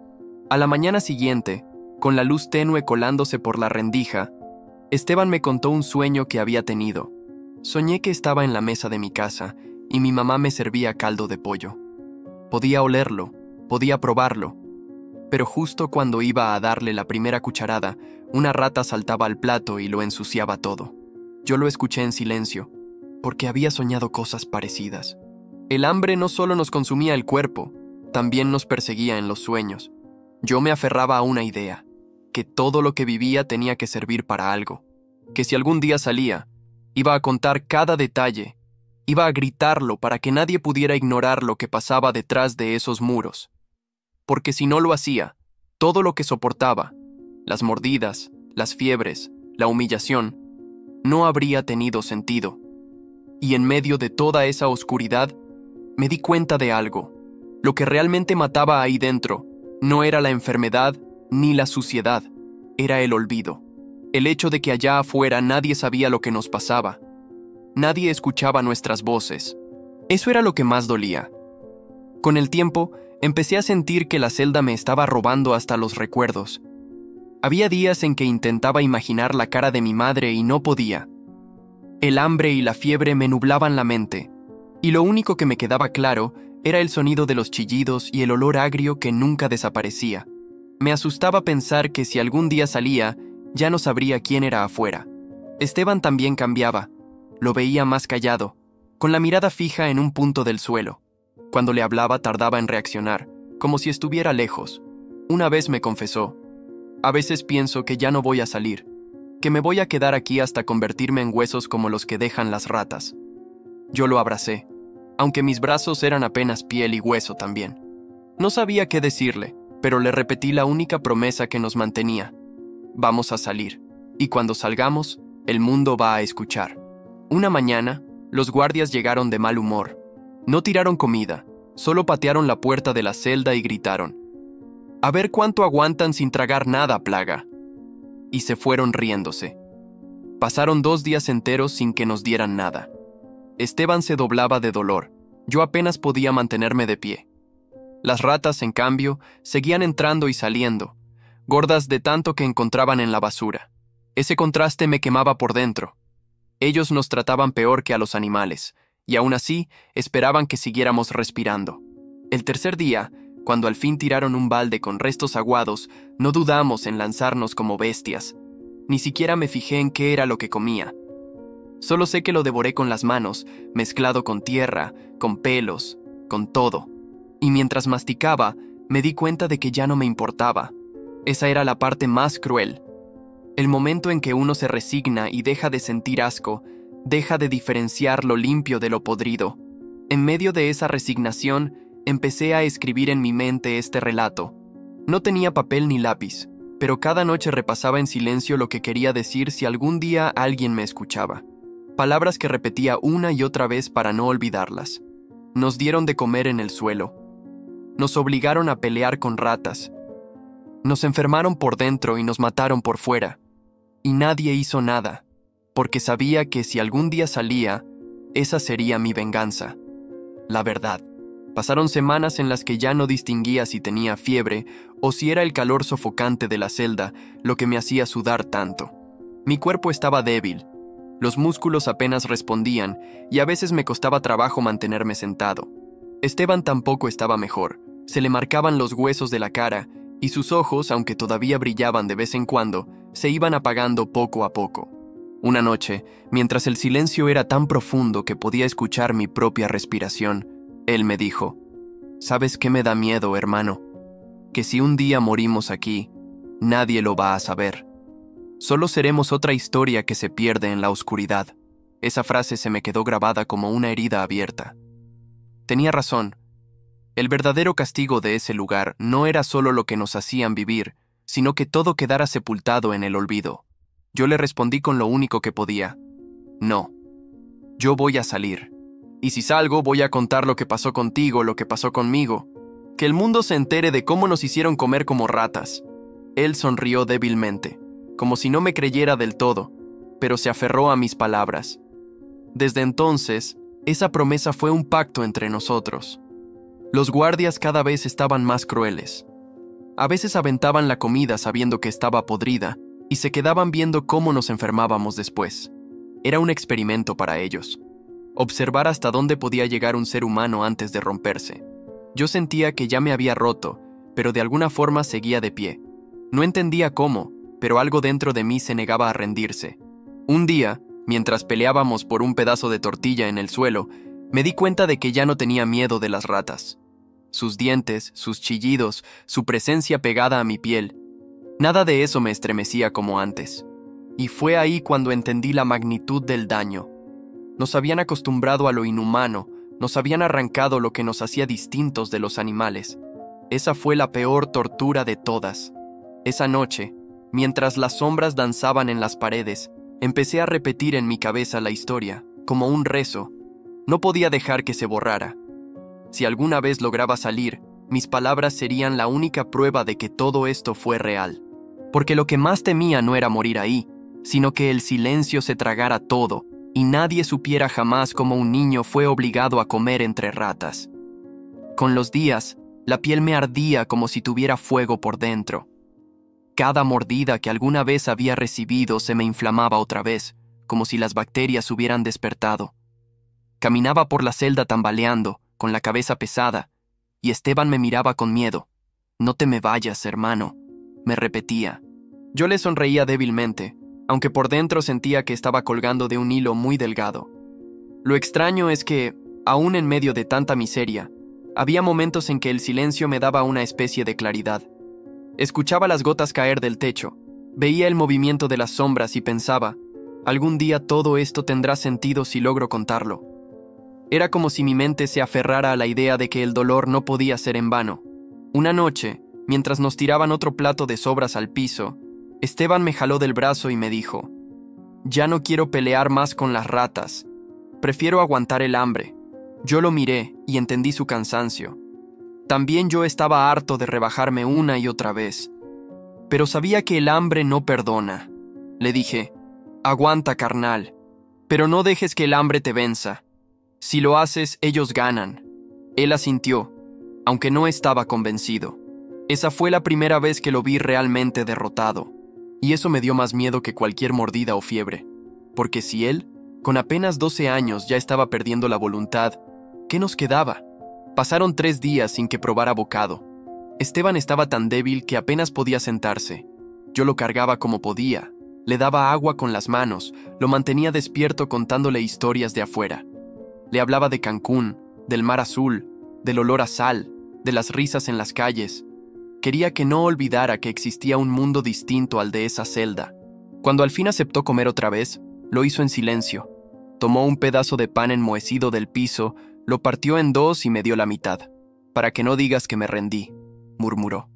A la mañana siguiente, con la luz tenue colándose por la rendija, Esteban me contó un sueño que había tenido. Soñé que estaba en la mesa de mi casa y mi mamá me servía caldo de pollo. Podía olerlo, podía probarlo, pero justo cuando iba a darle la primera cucharada, una rata saltaba al plato y lo ensuciaba todo. Yo lo escuché en silencio, porque había soñado cosas parecidas. El hambre no solo nos consumía el cuerpo, también nos perseguía en los sueños. Yo me aferraba a una idea, que todo lo que vivía tenía que servir para algo, que si algún día salía, iba a contar cada detalle, iba a gritarlo para que nadie pudiera ignorar lo que pasaba detrás de esos muros. Porque si no lo hacía, todo lo que soportaba, las mordidas, las fiebres, la humillación, no habría tenido sentido. Y en medio de toda esa oscuridad, me di cuenta de algo. Lo que realmente mataba ahí dentro no era la enfermedad ni la suciedad, era el olvido. El hecho de que allá afuera nadie sabía lo que nos pasaba. Nadie escuchaba nuestras voces. Eso era lo que más dolía. Con el tiempo, Empecé a sentir que la celda me estaba robando hasta los recuerdos. Había días en que intentaba imaginar la cara de mi madre y no podía. El hambre y la fiebre me nublaban la mente, y lo único que me quedaba claro era el sonido de los chillidos y el olor agrio que nunca desaparecía. Me asustaba pensar que si algún día salía, ya no sabría quién era afuera. Esteban también cambiaba. Lo veía más callado, con la mirada fija en un punto del suelo. Cuando le hablaba tardaba en reaccionar, como si estuviera lejos. Una vez me confesó: a veces pienso que ya no voy a salir, que me voy a quedar aquí hasta convertirme en huesos como los que dejan las ratas. Yo lo abracé, aunque mis brazos eran apenas piel y hueso también. No sabía qué decirle, pero le repetí la única promesa que nos mantenía: vamos a salir, y cuando salgamos, el mundo va a escuchar. Una mañana, los guardias llegaron de mal humor. No tiraron comida, solo patearon la puerta de la celda y gritaron: a ver cuánto aguantan sin tragar nada, plaga. Y se fueron riéndose. Pasaron 2 días enteros sin que nos dieran nada. Esteban se doblaba de dolor. Yo apenas podía mantenerme de pie. Las ratas, en cambio, seguían entrando y saliendo, gordas de tanto que encontraban en la basura. Ese contraste me quemaba por dentro. Ellos nos trataban peor que a los animales, y aún así esperaban que siguiéramos respirando. El tercer día, cuando al fin tiraron un balde con restos aguados, no dudamos en lanzarnos como bestias. Ni siquiera me fijé en qué era lo que comía. Solo sé que lo devoré con las manos, mezclado con tierra, con pelos, con todo. Y mientras masticaba, me di cuenta de que ya no me importaba. Esa era la parte más cruel. El momento en que uno se resigna y deja de sentir asco, deja de diferenciar lo limpio de lo podrido. En medio de esa resignación, empecé a escribir en mi mente este relato. No tenía papel ni lápiz, pero cada noche repasaba en silencio lo que quería decir si algún día alguien me escuchaba. Palabras que repetía una y otra vez para no olvidarlas. Nos dieron de comer en el suelo. Nos obligaron a pelear con ratas. Nos enfermaron por dentro y nos mataron por fuera. Y nadie hizo nada, porque sabía que si algún día salía, esa sería mi venganza. La verdad. Pasaron semanas en las que ya no distinguía si tenía fiebre o si era el calor sofocante de la celda lo que me hacía sudar tanto. Mi cuerpo estaba débil. Los músculos apenas respondían y a veces me costaba trabajo mantenerme sentado. Esteban tampoco estaba mejor. Se le marcaban los huesos de la cara y sus ojos, aunque todavía brillaban de vez en cuando, se iban apagando poco a poco. Una noche, mientras el silencio era tan profundo que podía escuchar mi propia respiración, él me dijo: ¿sabes qué me da miedo, hermano? Que si un día morimos aquí, nadie lo va a saber. Solo seremos otra historia que se pierde en la oscuridad. Esa frase se me quedó grabada como una herida abierta. Tenía razón. El verdadero castigo de ese lugar no era solo lo que nos hacían vivir, sino que todo quedara sepultado en el olvido. Yo le respondí con lo único que podía: no, yo voy a salir. Y si salgo, voy a contar lo que pasó contigo, lo que pasó conmigo. Que el mundo se entere de cómo nos hicieron comer como ratas. Él sonrió débilmente, como si no me creyera del todo, pero se aferró a mis palabras. Desde entonces, esa promesa fue un pacto entre nosotros. Los guardias cada vez estaban más crueles. A veces aventaban la comida sabiendo que estaba podrida y se quedaban viendo cómo nos enfermábamos después. Era un experimento para ellos. Observar hasta dónde podía llegar un ser humano antes de romperse. Yo sentía que ya me había roto, pero de alguna forma seguía de pie. No entendía cómo, pero algo dentro de mí se negaba a rendirse. Un día, mientras peleábamos por un pedazo de tortilla en el suelo, me di cuenta de que ya no tenía miedo de las ratas. Sus dientes, sus chillidos, su presencia pegada a mi piel. Nada de eso me estremecía como antes. Y fue ahí cuando entendí la magnitud del daño. Nos habían acostumbrado a lo inhumano, nos habían arrancado lo que nos hacía distintos de los animales. Esa fue la peor tortura de todas. Esa noche, mientras las sombras danzaban en las paredes, empecé a repetir en mi cabeza la historia, como un rezo. No podía dejar que se borrara. Si alguna vez lograba salir, mis palabras serían la única prueba de que todo esto fue real. Porque lo que más temía no era morir ahí, sino que el silencio se tragara todo, y nadie supiera jamás cómo un niño fue obligado a comer entre ratas. Con los días, La piel me ardía como si tuviera fuego por dentro. Cada mordida que alguna vez había recibido se me inflamaba otra vez, como si las bacterias hubieran despertado. Caminaba por la celda tambaleando, con la cabeza pesada, y Esteban me miraba con miedo. «No te me vayas, hermano», me repetía. Yo le sonreía débilmente, aunque por dentro sentía que estaba colgando de un hilo muy delgado. Lo extraño es que, aún en medio de tanta miseria, había momentos en que el silencio me daba una especie de claridad. Escuchaba las gotas caer del techo, veía el movimiento de las sombras y pensaba, algún día todo esto tendrá sentido si logro contarlo. Era como si mi mente se aferrara a la idea de que el dolor no podía ser en vano. Una noche, mientras nos tiraban otro plato de sobras al piso, Esteban me jaló del brazo y me dijo, «Ya no quiero pelear más con las ratas. Prefiero aguantar el hambre». Yo lo miré y entendí su cansancio. También yo estaba harto de rebajarme una y otra vez. Pero sabía que el hambre no perdona. Le dije, «Aguanta, carnal, pero no dejes que el hambre te venza. Si lo haces, ellos ganan». Él asintió, aunque no estaba convencido. Esa fue la primera vez que lo vi realmente derrotado. Y eso me dio más miedo que cualquier mordida o fiebre. Porque si él, con apenas 12 años, ya estaba perdiendo la voluntad, ¿qué nos quedaba? Pasaron 3 días sin que probara bocado. Esteban estaba tan débil que apenas podía sentarse. Yo lo cargaba como podía, le daba agua con las manos, lo mantenía despierto contándole historias de afuera. Le hablaba de Cancún, del mar azul, del olor a sal, de las risas en las calles. Quería que no olvidara que existía un mundo distinto al de esa celda. Cuando al fin aceptó comer otra vez, lo hizo en silencio. Tomó un pedazo de pan enmohecido del piso, lo partió en 2 y me dio la mitad. «Para que no digas que me rendí», murmuró.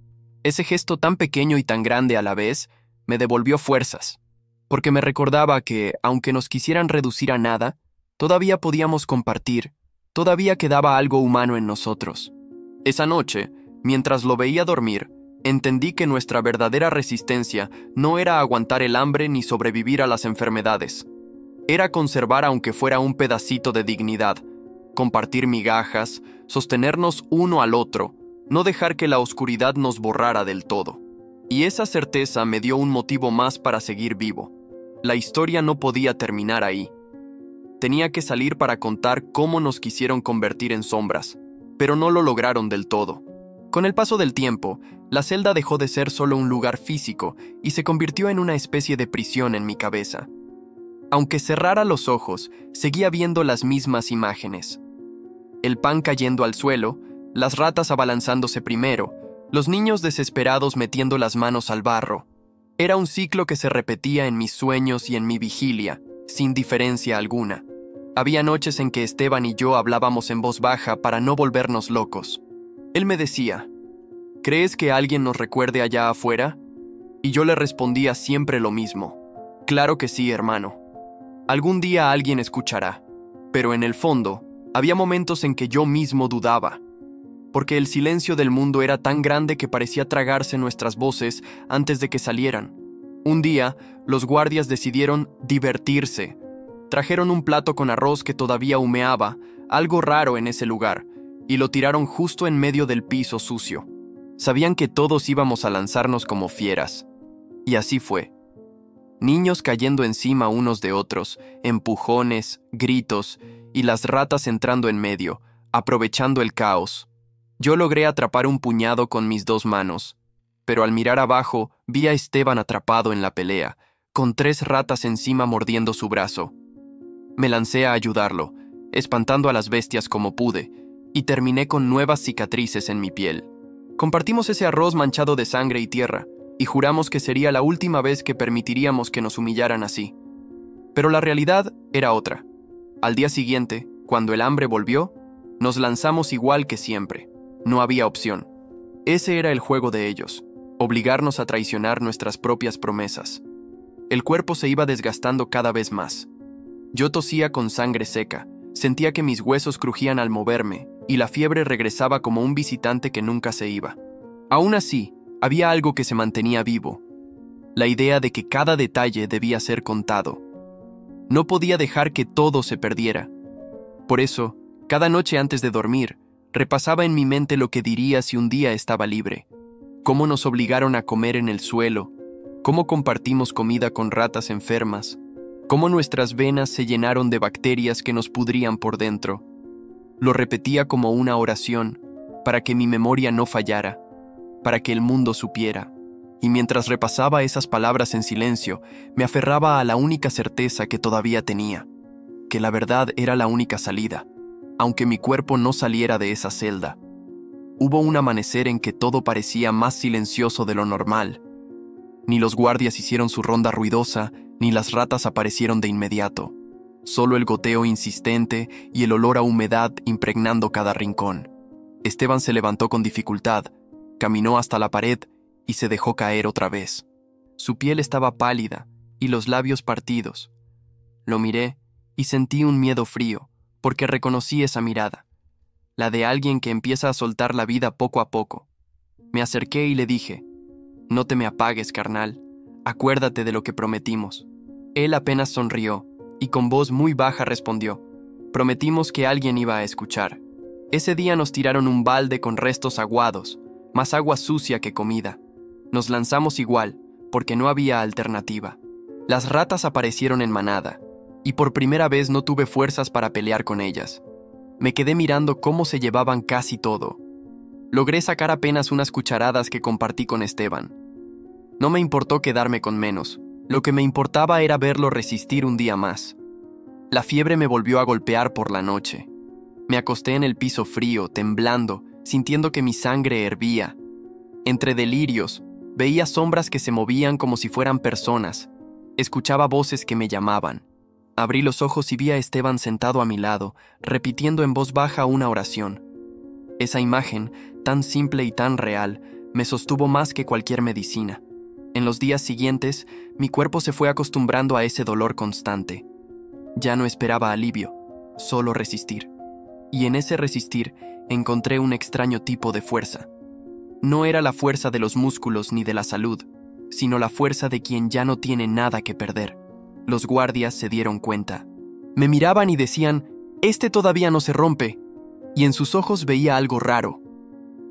Ese gesto tan pequeño y tan grande a la vez me devolvió fuerzas, porque me recordaba que, aunque nos quisieran reducir a nada, todavía podíamos compartir, todavía quedaba algo humano en nosotros. Esa noche, mientras lo veía dormir, entendí que nuestra verdadera resistencia no era aguantar el hambre ni sobrevivir a las enfermedades. Era conservar aunque fuera un pedacito de dignidad, compartir migajas, sostenernos uno al otro, no dejar que la oscuridad nos borrara del todo. Y esa certeza me dio un motivo más para seguir vivo. La historia no podía terminar ahí. Tenía que salir para contar cómo nos quisieron convertir en sombras, pero no lo lograron del todo. Con el paso del tiempo, la celda dejó de ser solo un lugar físico y se convirtió en una especie de prisión en mi cabeza. Aunque cerrara los ojos, seguía viendo las mismas imágenes. El pan cayendo al suelo, las ratas abalanzándose primero, los niños desesperados metiendo las manos al barro. Era un ciclo que se repetía en mis sueños y en mi vigilia, sin diferencia alguna. Había noches en que Esteban y yo hablábamos en voz baja para no volvernos locos. Él me decía, «¿Crees que alguien nos recuerde allá afuera?» Y yo le respondía siempre lo mismo, «Claro que sí, hermano. Algún día alguien escuchará». Pero en el fondo, había momentos en que yo mismo dudaba, porque el silencio del mundo era tan grande que parecía tragarse nuestras voces antes de que salieran. Un día, los guardias decidieron divertirse. Trajeron un plato con arroz que todavía humeaba, algo raro en ese lugar, y lo tiraron justo en medio del piso sucio. Sabían que todos íbamos a lanzarnos como fieras. Y así fue. Niños cayendo encima unos de otros, empujones, gritos, y las ratas entrando en medio, aprovechando el caos. Yo logré atrapar un puñado con mis 2 manos, pero al mirar abajo vi a Esteban atrapado en la pelea, con 3 ratas encima mordiendo su brazo. Me lancé a ayudarlo, espantando a las bestias como pude, y terminé con nuevas cicatrices en mi piel. Compartimos ese arroz manchado de sangre y tierra, y juramos que sería la última vez que permitiríamos que nos humillaran así. Pero la realidad era otra. Al día siguiente, cuando el hambre volvió, nos lanzamos igual que siempre. No había opción. Ese era el juego de ellos, obligarnos a traicionar nuestras propias promesas. El cuerpo se iba desgastando cada vez más. Yo tosía con sangre seca, sentía que mis huesos crujían al moverme, y la fiebre regresaba como un visitante que nunca se iba. Aún así, había algo que se mantenía vivo, la idea de que cada detalle debía ser contado. No podía dejar que todo se perdiera. Por eso, cada noche antes de dormir, Repasaba en mi mente lo que diría si un día estaba libre, cómo nos obligaron a comer en el suelo, cómo compartimos comida con ratas enfermas, cómo nuestras venas se llenaron de bacterias que nos pudrían por dentro. Lo repetía como una oración, para que mi memoria no fallara, para que el mundo supiera. Y mientras repasaba esas palabras en silencio, me aferraba a la única certeza que todavía tenía, que la verdad era la única salida, aunque mi cuerpo no saliera de esa celda. Hubo un amanecer en que todo parecía más silencioso de lo normal. Ni los guardias hicieron su ronda ruidosa, ni las ratas aparecieron de inmediato. Solo el goteo insistente y el olor a humedad impregnando cada rincón. Esteban se levantó con dificultad, caminó hasta la pared y se dejó caer otra vez. Su piel estaba pálida y los labios partidos. Lo miré y sentí un miedo frío, porque reconocí esa mirada, la de alguien que empieza a soltar la vida poco a poco. Me acerqué y le dije: «No te me apagues, carnal. Acuérdate de lo que prometimos». Él apenas sonrió y con voz muy baja respondió: «Prometimos que alguien iba a escuchar». Ese día nos tiraron un balde con restos aguados, más agua sucia que comida. Nos lanzamos igual, porque no había alternativa. Las ratas aparecieron en manada, y por primera vez no tuve fuerzas para pelear con ellas. Me quedé mirando cómo se llevaban casi todo. Logré sacar apenas unas cucharadas que compartí con Esteban. No me importó quedarme con menos. Lo que me importaba era verlo resistir un día más. La fiebre me volvió a golpear por la noche. Me acosté en el piso frío, temblando, sintiendo que mi sangre hervía. Entre delirios, veía sombras que se movían como si fueran personas. Escuchaba voces que me llamaban. Abrí los ojos y vi a Esteban sentado a mi lado, repitiendo en voz baja una oración. Esa imagen, tan simple y tan real, me sostuvo más que cualquier medicina. En los días siguientes, mi cuerpo se fue acostumbrando a ese dolor constante. Ya no esperaba alivio, solo resistir. Y en ese resistir encontré un extraño tipo de fuerza. No era la fuerza de los músculos ni de la salud, sino la fuerza de quien ya no tiene nada que perder. Los guardias se dieron cuenta. Me miraban y decían: «Este todavía no se rompe». Y en sus ojos veía algo raro.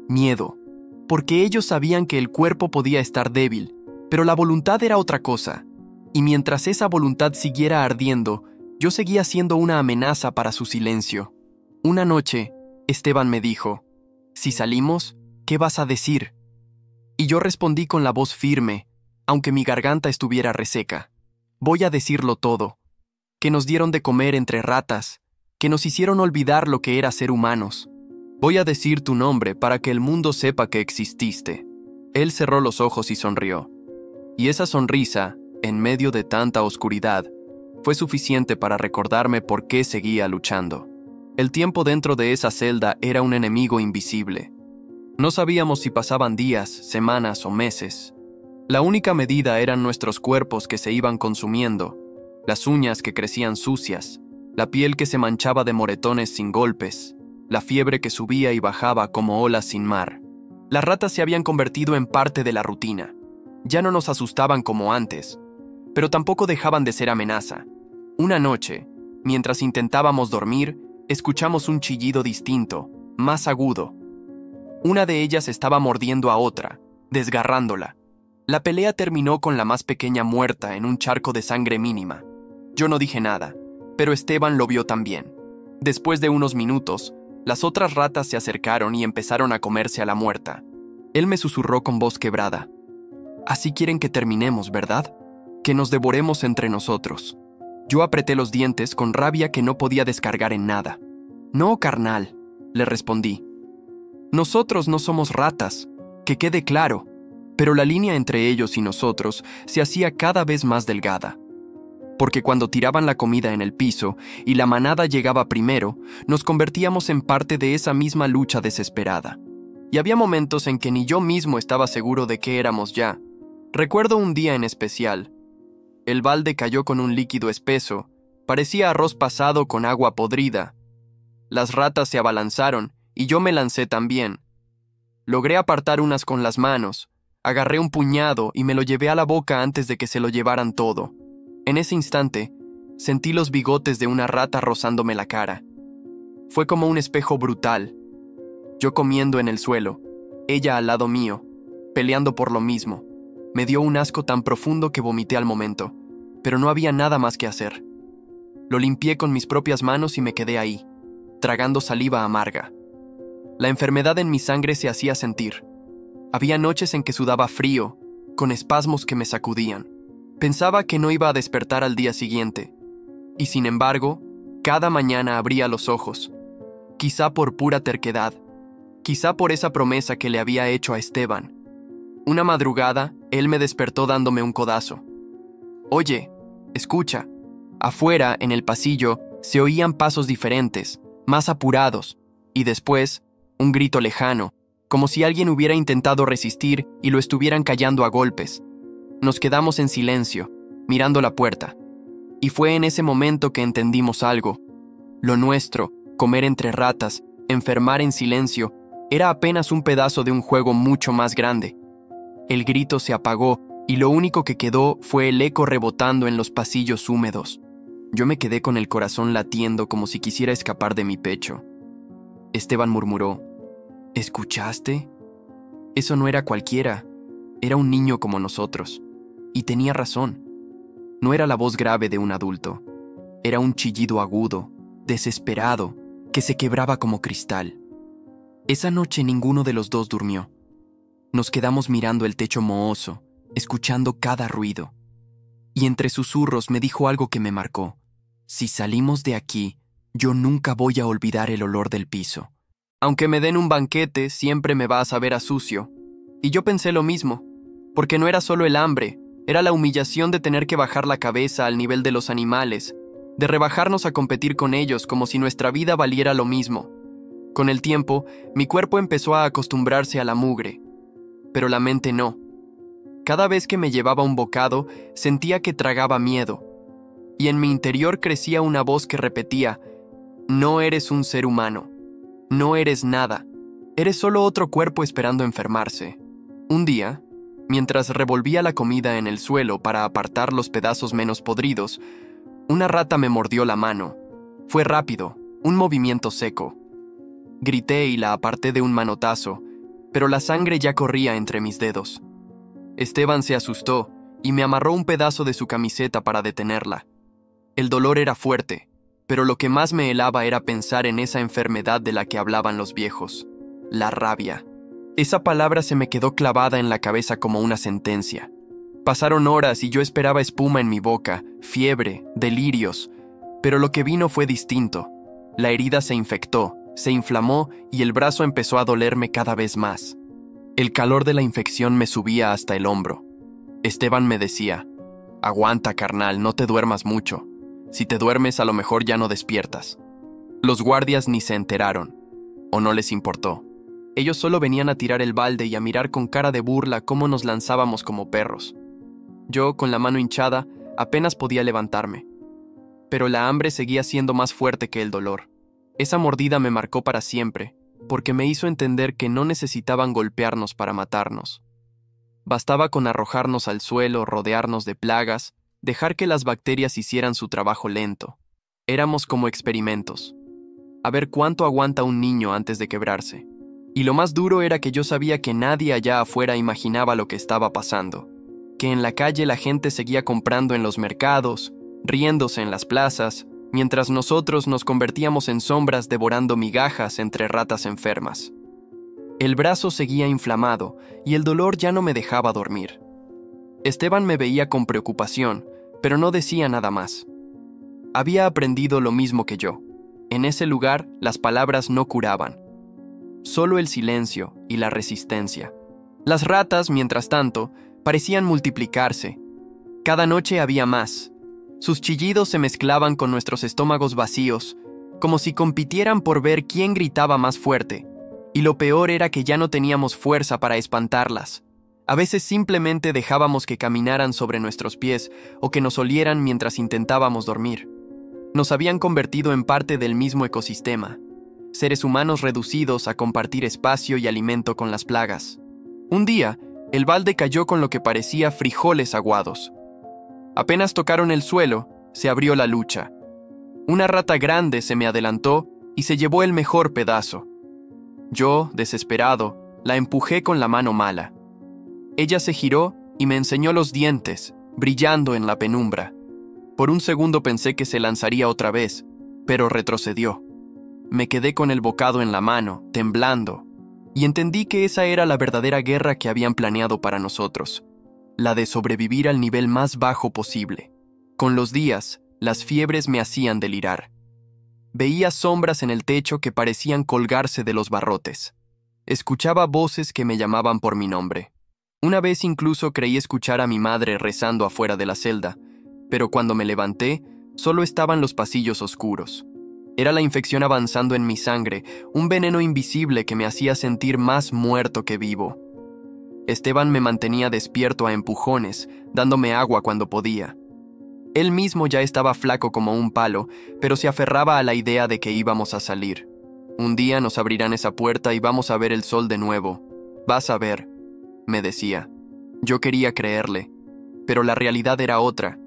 Miedo, porque ellos sabían que el cuerpo podía estar débil, pero la voluntad era otra cosa. Y mientras esa voluntad siguiera ardiendo, yo seguía siendo una amenaza para su silencio. Una noche, Esteban me dijo: «Si salimos, ¿qué vas a decir?». Y yo respondí con la voz firme, aunque mi garganta estuviera reseca: «Voy a decirlo todo, que nos dieron de comer entre ratas, que nos hicieron olvidar lo que era ser humanos. Voy a decir tu nombre para que el mundo sepa que exististe». Él cerró los ojos y sonrió. Y esa sonrisa, en medio de tanta oscuridad, fue suficiente para recordarme por qué seguía luchando. El tiempo dentro de esa celda era un enemigo invisible. No sabíamos si pasaban días, semanas o meses. La única medida eran nuestros cuerpos que se iban consumiendo, las uñas que crecían sucias, la piel que se manchaba de moretones sin golpes, la fiebre que subía y bajaba como olas sin mar. Las ratas se habían convertido en parte de la rutina. Ya no nos asustaban como antes, pero tampoco dejaban de ser amenaza. Una noche, mientras intentábamos dormir, escuchamos un chillido distinto, más agudo. Una de ellas estaba mordiendo a otra, desgarrándola. La pelea terminó con la más pequeña muerta en un charco de sangre mínima. Yo no dije nada, pero Esteban lo vio también. Después de unos minutos, las otras ratas se acercaron y empezaron a comerse a la muerta. Él me susurró con voz quebrada: «Así quieren que terminemos, ¿verdad? Que nos devoremos entre nosotros». Yo apreté los dientes con rabia que no podía descargar en nada. «No, carnal», le respondí. «Nosotros no somos ratas, que quede claro». Pero la línea entre ellos y nosotros se hacía cada vez más delgada. Porque cuando tiraban la comida en el piso y la manada llegaba primero, nos convertíamos en parte de esa misma lucha desesperada. Y había momentos en que ni yo mismo estaba seguro de qué éramos ya. Recuerdo un día en especial. El balde cayó con un líquido espeso, parecía arroz pasado con agua podrida. Las ratas se abalanzaron y yo me lancé también. Logré apartar unas con las manos, agarré un puñado y me lo llevé a la boca antes de que se lo llevaran todo. En ese instante, sentí los bigotes de una rata rozándome la cara. Fue como un espejo brutal. yo comiendo en el suelo, ella al lado mío, peleando por lo mismo. Me dio un asco tan profundo que vomité al momento, pero no había nada más que hacer. Lo limpié con mis propias manos y me quedé ahí, tragando saliva amarga. La enfermedad en mi sangre se hacía sentir. Había noches en que sudaba frío, con espasmos que me sacudían. Pensaba que no iba a despertar al día siguiente, y sin embargo, cada mañana abría los ojos, quizá por pura terquedad, quizá por esa promesa que le había hecho a Esteban. Una madrugada, él me despertó dándome un codazo. «Oye, escucha». Afuera, en el pasillo, se oían pasos diferentes, más apurados, y después, un grito lejano, como si alguien hubiera intentado resistir y lo estuvieran callando a golpes. Nos quedamos en silencio, mirando la puerta. Y fue en ese momento que entendimos algo. Lo nuestro, comer entre ratas, enfermar en silencio, era apenas un pedazo de un juego mucho más grande. El grito se apagó y lo único que quedó fue el eco rebotando en los pasillos húmedos. Yo me quedé con el corazón latiendo como si quisiera escapar de mi pecho. Esteban murmuró: «¿Escuchaste? Eso no era cualquiera, era un niño como nosotros». Y tenía razón. No era la voz grave de un adulto. Era un chillido agudo, desesperado, que se quebraba como cristal. Esa noche ninguno de los dos durmió. Nos quedamos mirando el techo mohoso, escuchando cada ruido. Y entre susurros me dijo algo que me marcó. «Si salimos de aquí, yo nunca voy a olvidar el olor del piso. Aunque me den un banquete, siempre me va a saber a sucio». Y yo pensé lo mismo, porque no era solo el hambre, era la humillación de tener que bajar la cabeza al nivel de los animales, de rebajarnos a competir con ellos como si nuestra vida valiera lo mismo. Con el tiempo, mi cuerpo empezó a acostumbrarse a la mugre, pero la mente no. Cada vez que me llevaba un bocado, sentía que tragaba miedo, y en mi interior crecía una voz que repetía: «No eres un ser humano, no eres nada, eres solo otro cuerpo esperando enfermarse». Un día, mientras revolvía la comida en el suelo para apartar los pedazos menos podridos, una rata me mordió la mano. Fue rápido, un movimiento seco. Grité y la aparté de un manotazo, pero la sangre ya corría entre mis dedos. Esteban se asustó y me amarró un pedazo de su camiseta para detenerla. El dolor era fuerte, pero lo que más me helaba era pensar en esa enfermedad de la que hablaban los viejos: la rabia. Esa palabra se me quedó clavada en la cabeza como una sentencia. Pasaron horas y yo esperaba espuma en mi boca, fiebre, delirios, pero lo que vino fue distinto. La herida se infectó, se inflamó y el brazo empezó a dolerme cada vez más. El calor de la infección me subía hasta el hombro. Esteban me decía: «Aguanta, carnal, no te duermas mucho. Si te duermes, a lo mejor ya no despiertas». Los guardias ni se enteraron, o no les importó. Ellos solo venían a tirar el balde y a mirar con cara de burla cómo nos lanzábamos como perros. Yo, con la mano hinchada, apenas podía levantarme. Pero la hambre seguía siendo más fuerte que el dolor. Esa mordida me marcó para siempre, porque me hizo entender que no necesitaban golpearnos para matarnos. Bastaba con arrojarnos al suelo, rodearnos de plagas, dejar que las bacterias hicieran su trabajo lento. Éramos como experimentos. A ver cuánto aguanta un niño antes de quebrarse. Y lo más duro era que yo sabía que nadie allá afuera imaginaba lo que estaba pasando. Que en la calle la gente seguía comprando en los mercados, riéndose en las plazas, mientras nosotros nos convertíamos en sombras devorando migajas entre ratas enfermas. El brazo seguía inflamado y el dolor ya no me dejaba dormir. Esteban me veía con preocupación, pero no decía nada más. Había aprendido lo mismo que yo. En ese lugar, las palabras no curaban. Solo el silencio y la resistencia. Las ratas, mientras tanto, parecían multiplicarse. Cada noche había más. Sus chillidos se mezclaban con nuestros estómagos vacíos, como si compitieran por ver quién gritaba más fuerte. Y lo peor era que ya no teníamos fuerza para espantarlas. A veces simplemente dejábamos que caminaran sobre nuestros pies o que nos olieran mientras intentábamos dormir. Nos habían convertido en parte del mismo ecosistema, seres humanos reducidos a compartir espacio y alimento con las plagas. Un día, el balde cayó con lo que parecía frijoles aguados. Apenas tocaron el suelo, se abrió la lucha. Una rata grande se me adelantó y se llevó el mejor pedazo. Yo, desesperado, la empujé con la mano mala. Ella se giró y me enseñó los dientes, brillando en la penumbra. Por un segundo pensé que se lanzaría otra vez, pero retrocedió. Me quedé con el bocado en la mano, temblando, y entendí que esa era la verdadera guerra que habían planeado para nosotros, la de sobrevivir al nivel más bajo posible. Con los días, las fiebres me hacían delirar. Veía sombras en el techo que parecían colgarse de los barrotes. Escuchaba voces que me llamaban por mi nombre. Una vez incluso creí escuchar a mi madre rezando afuera de la celda, pero cuando me levanté, solo estaban los pasillos oscuros. Era la infección avanzando en mi sangre, un veneno invisible que me hacía sentir más muerto que vivo. Esteban me mantenía despierto a empujones, dándome agua cuando podía. Él mismo ya estaba flaco como un palo, pero se aferraba a la idea de que íbamos a salir. Un día nos abrirán esa puerta y vamos a ver el sol de nuevo. Vas a ver, me decía. Yo quería creerle, pero la realidad era otra.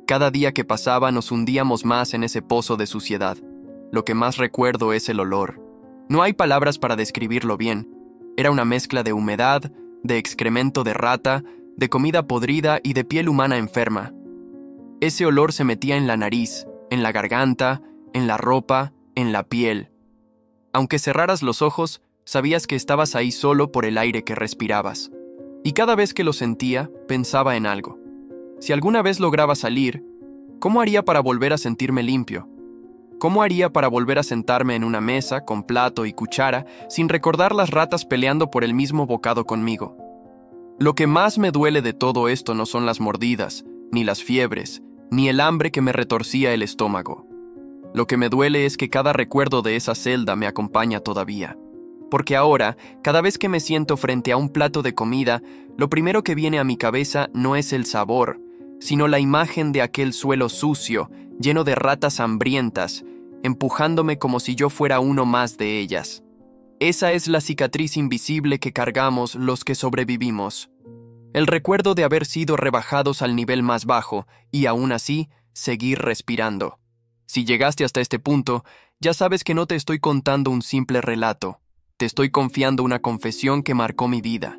Cada día que pasaba nos hundíamos más en ese pozo de suciedad. Lo que más recuerdo es el olor. No hay palabras para describirlo bien. Era una mezcla de humedad, de excremento de rata, de comida podrida y de piel humana enferma. Ese olor se metía en la nariz, en la garganta, en la ropa, en la piel. Aunque cerraras los ojos, sabías que estabas ahí solo por el aire que respirabas. Y cada vez que lo sentía, pensaba en algo. Si alguna vez lograba salir, ¿cómo haría para volver a sentirme limpio? ¿Cómo haría para volver a sentarme en una mesa, con plato y cuchara, sin recordar las ratas peleando por el mismo bocado conmigo? Lo que más me duele de todo esto no son las mordidas, ni las fiebres, ni el hambre que me retorcía el estómago. Lo que me duele es que cada recuerdo de esa celda me acompaña todavía. Porque ahora, cada vez que me siento frente a un plato de comida, lo primero que viene a mi cabeza no es el sabor, sino la imagen de aquel suelo sucio, lleno de ratas hambrientas, empujándome como si yo fuera uno más de ellas. Esa es la cicatriz invisible que cargamos los que sobrevivimos. El recuerdo de haber sido rebajados al nivel más bajo y aún así seguir respirando. Si llegaste hasta este punto, ya sabes que no te estoy contando un simple relato. Te estoy confiando una confesión que marcó mi vida.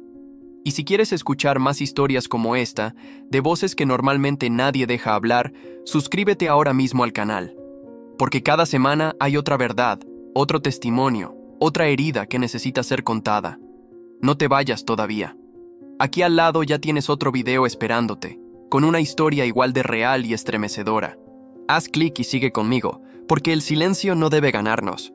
Y si quieres escuchar más historias como esta, de voces que normalmente nadie deja hablar, suscríbete ahora mismo al canal. Porque cada semana hay otra verdad, otro testimonio, otra herida que necesita ser contada. No te vayas todavía. Aquí al lado ya tienes otro video esperándote, con una historia igual de real y estremecedora. Haz clic y sigue conmigo, porque el silencio no debe ganarnos.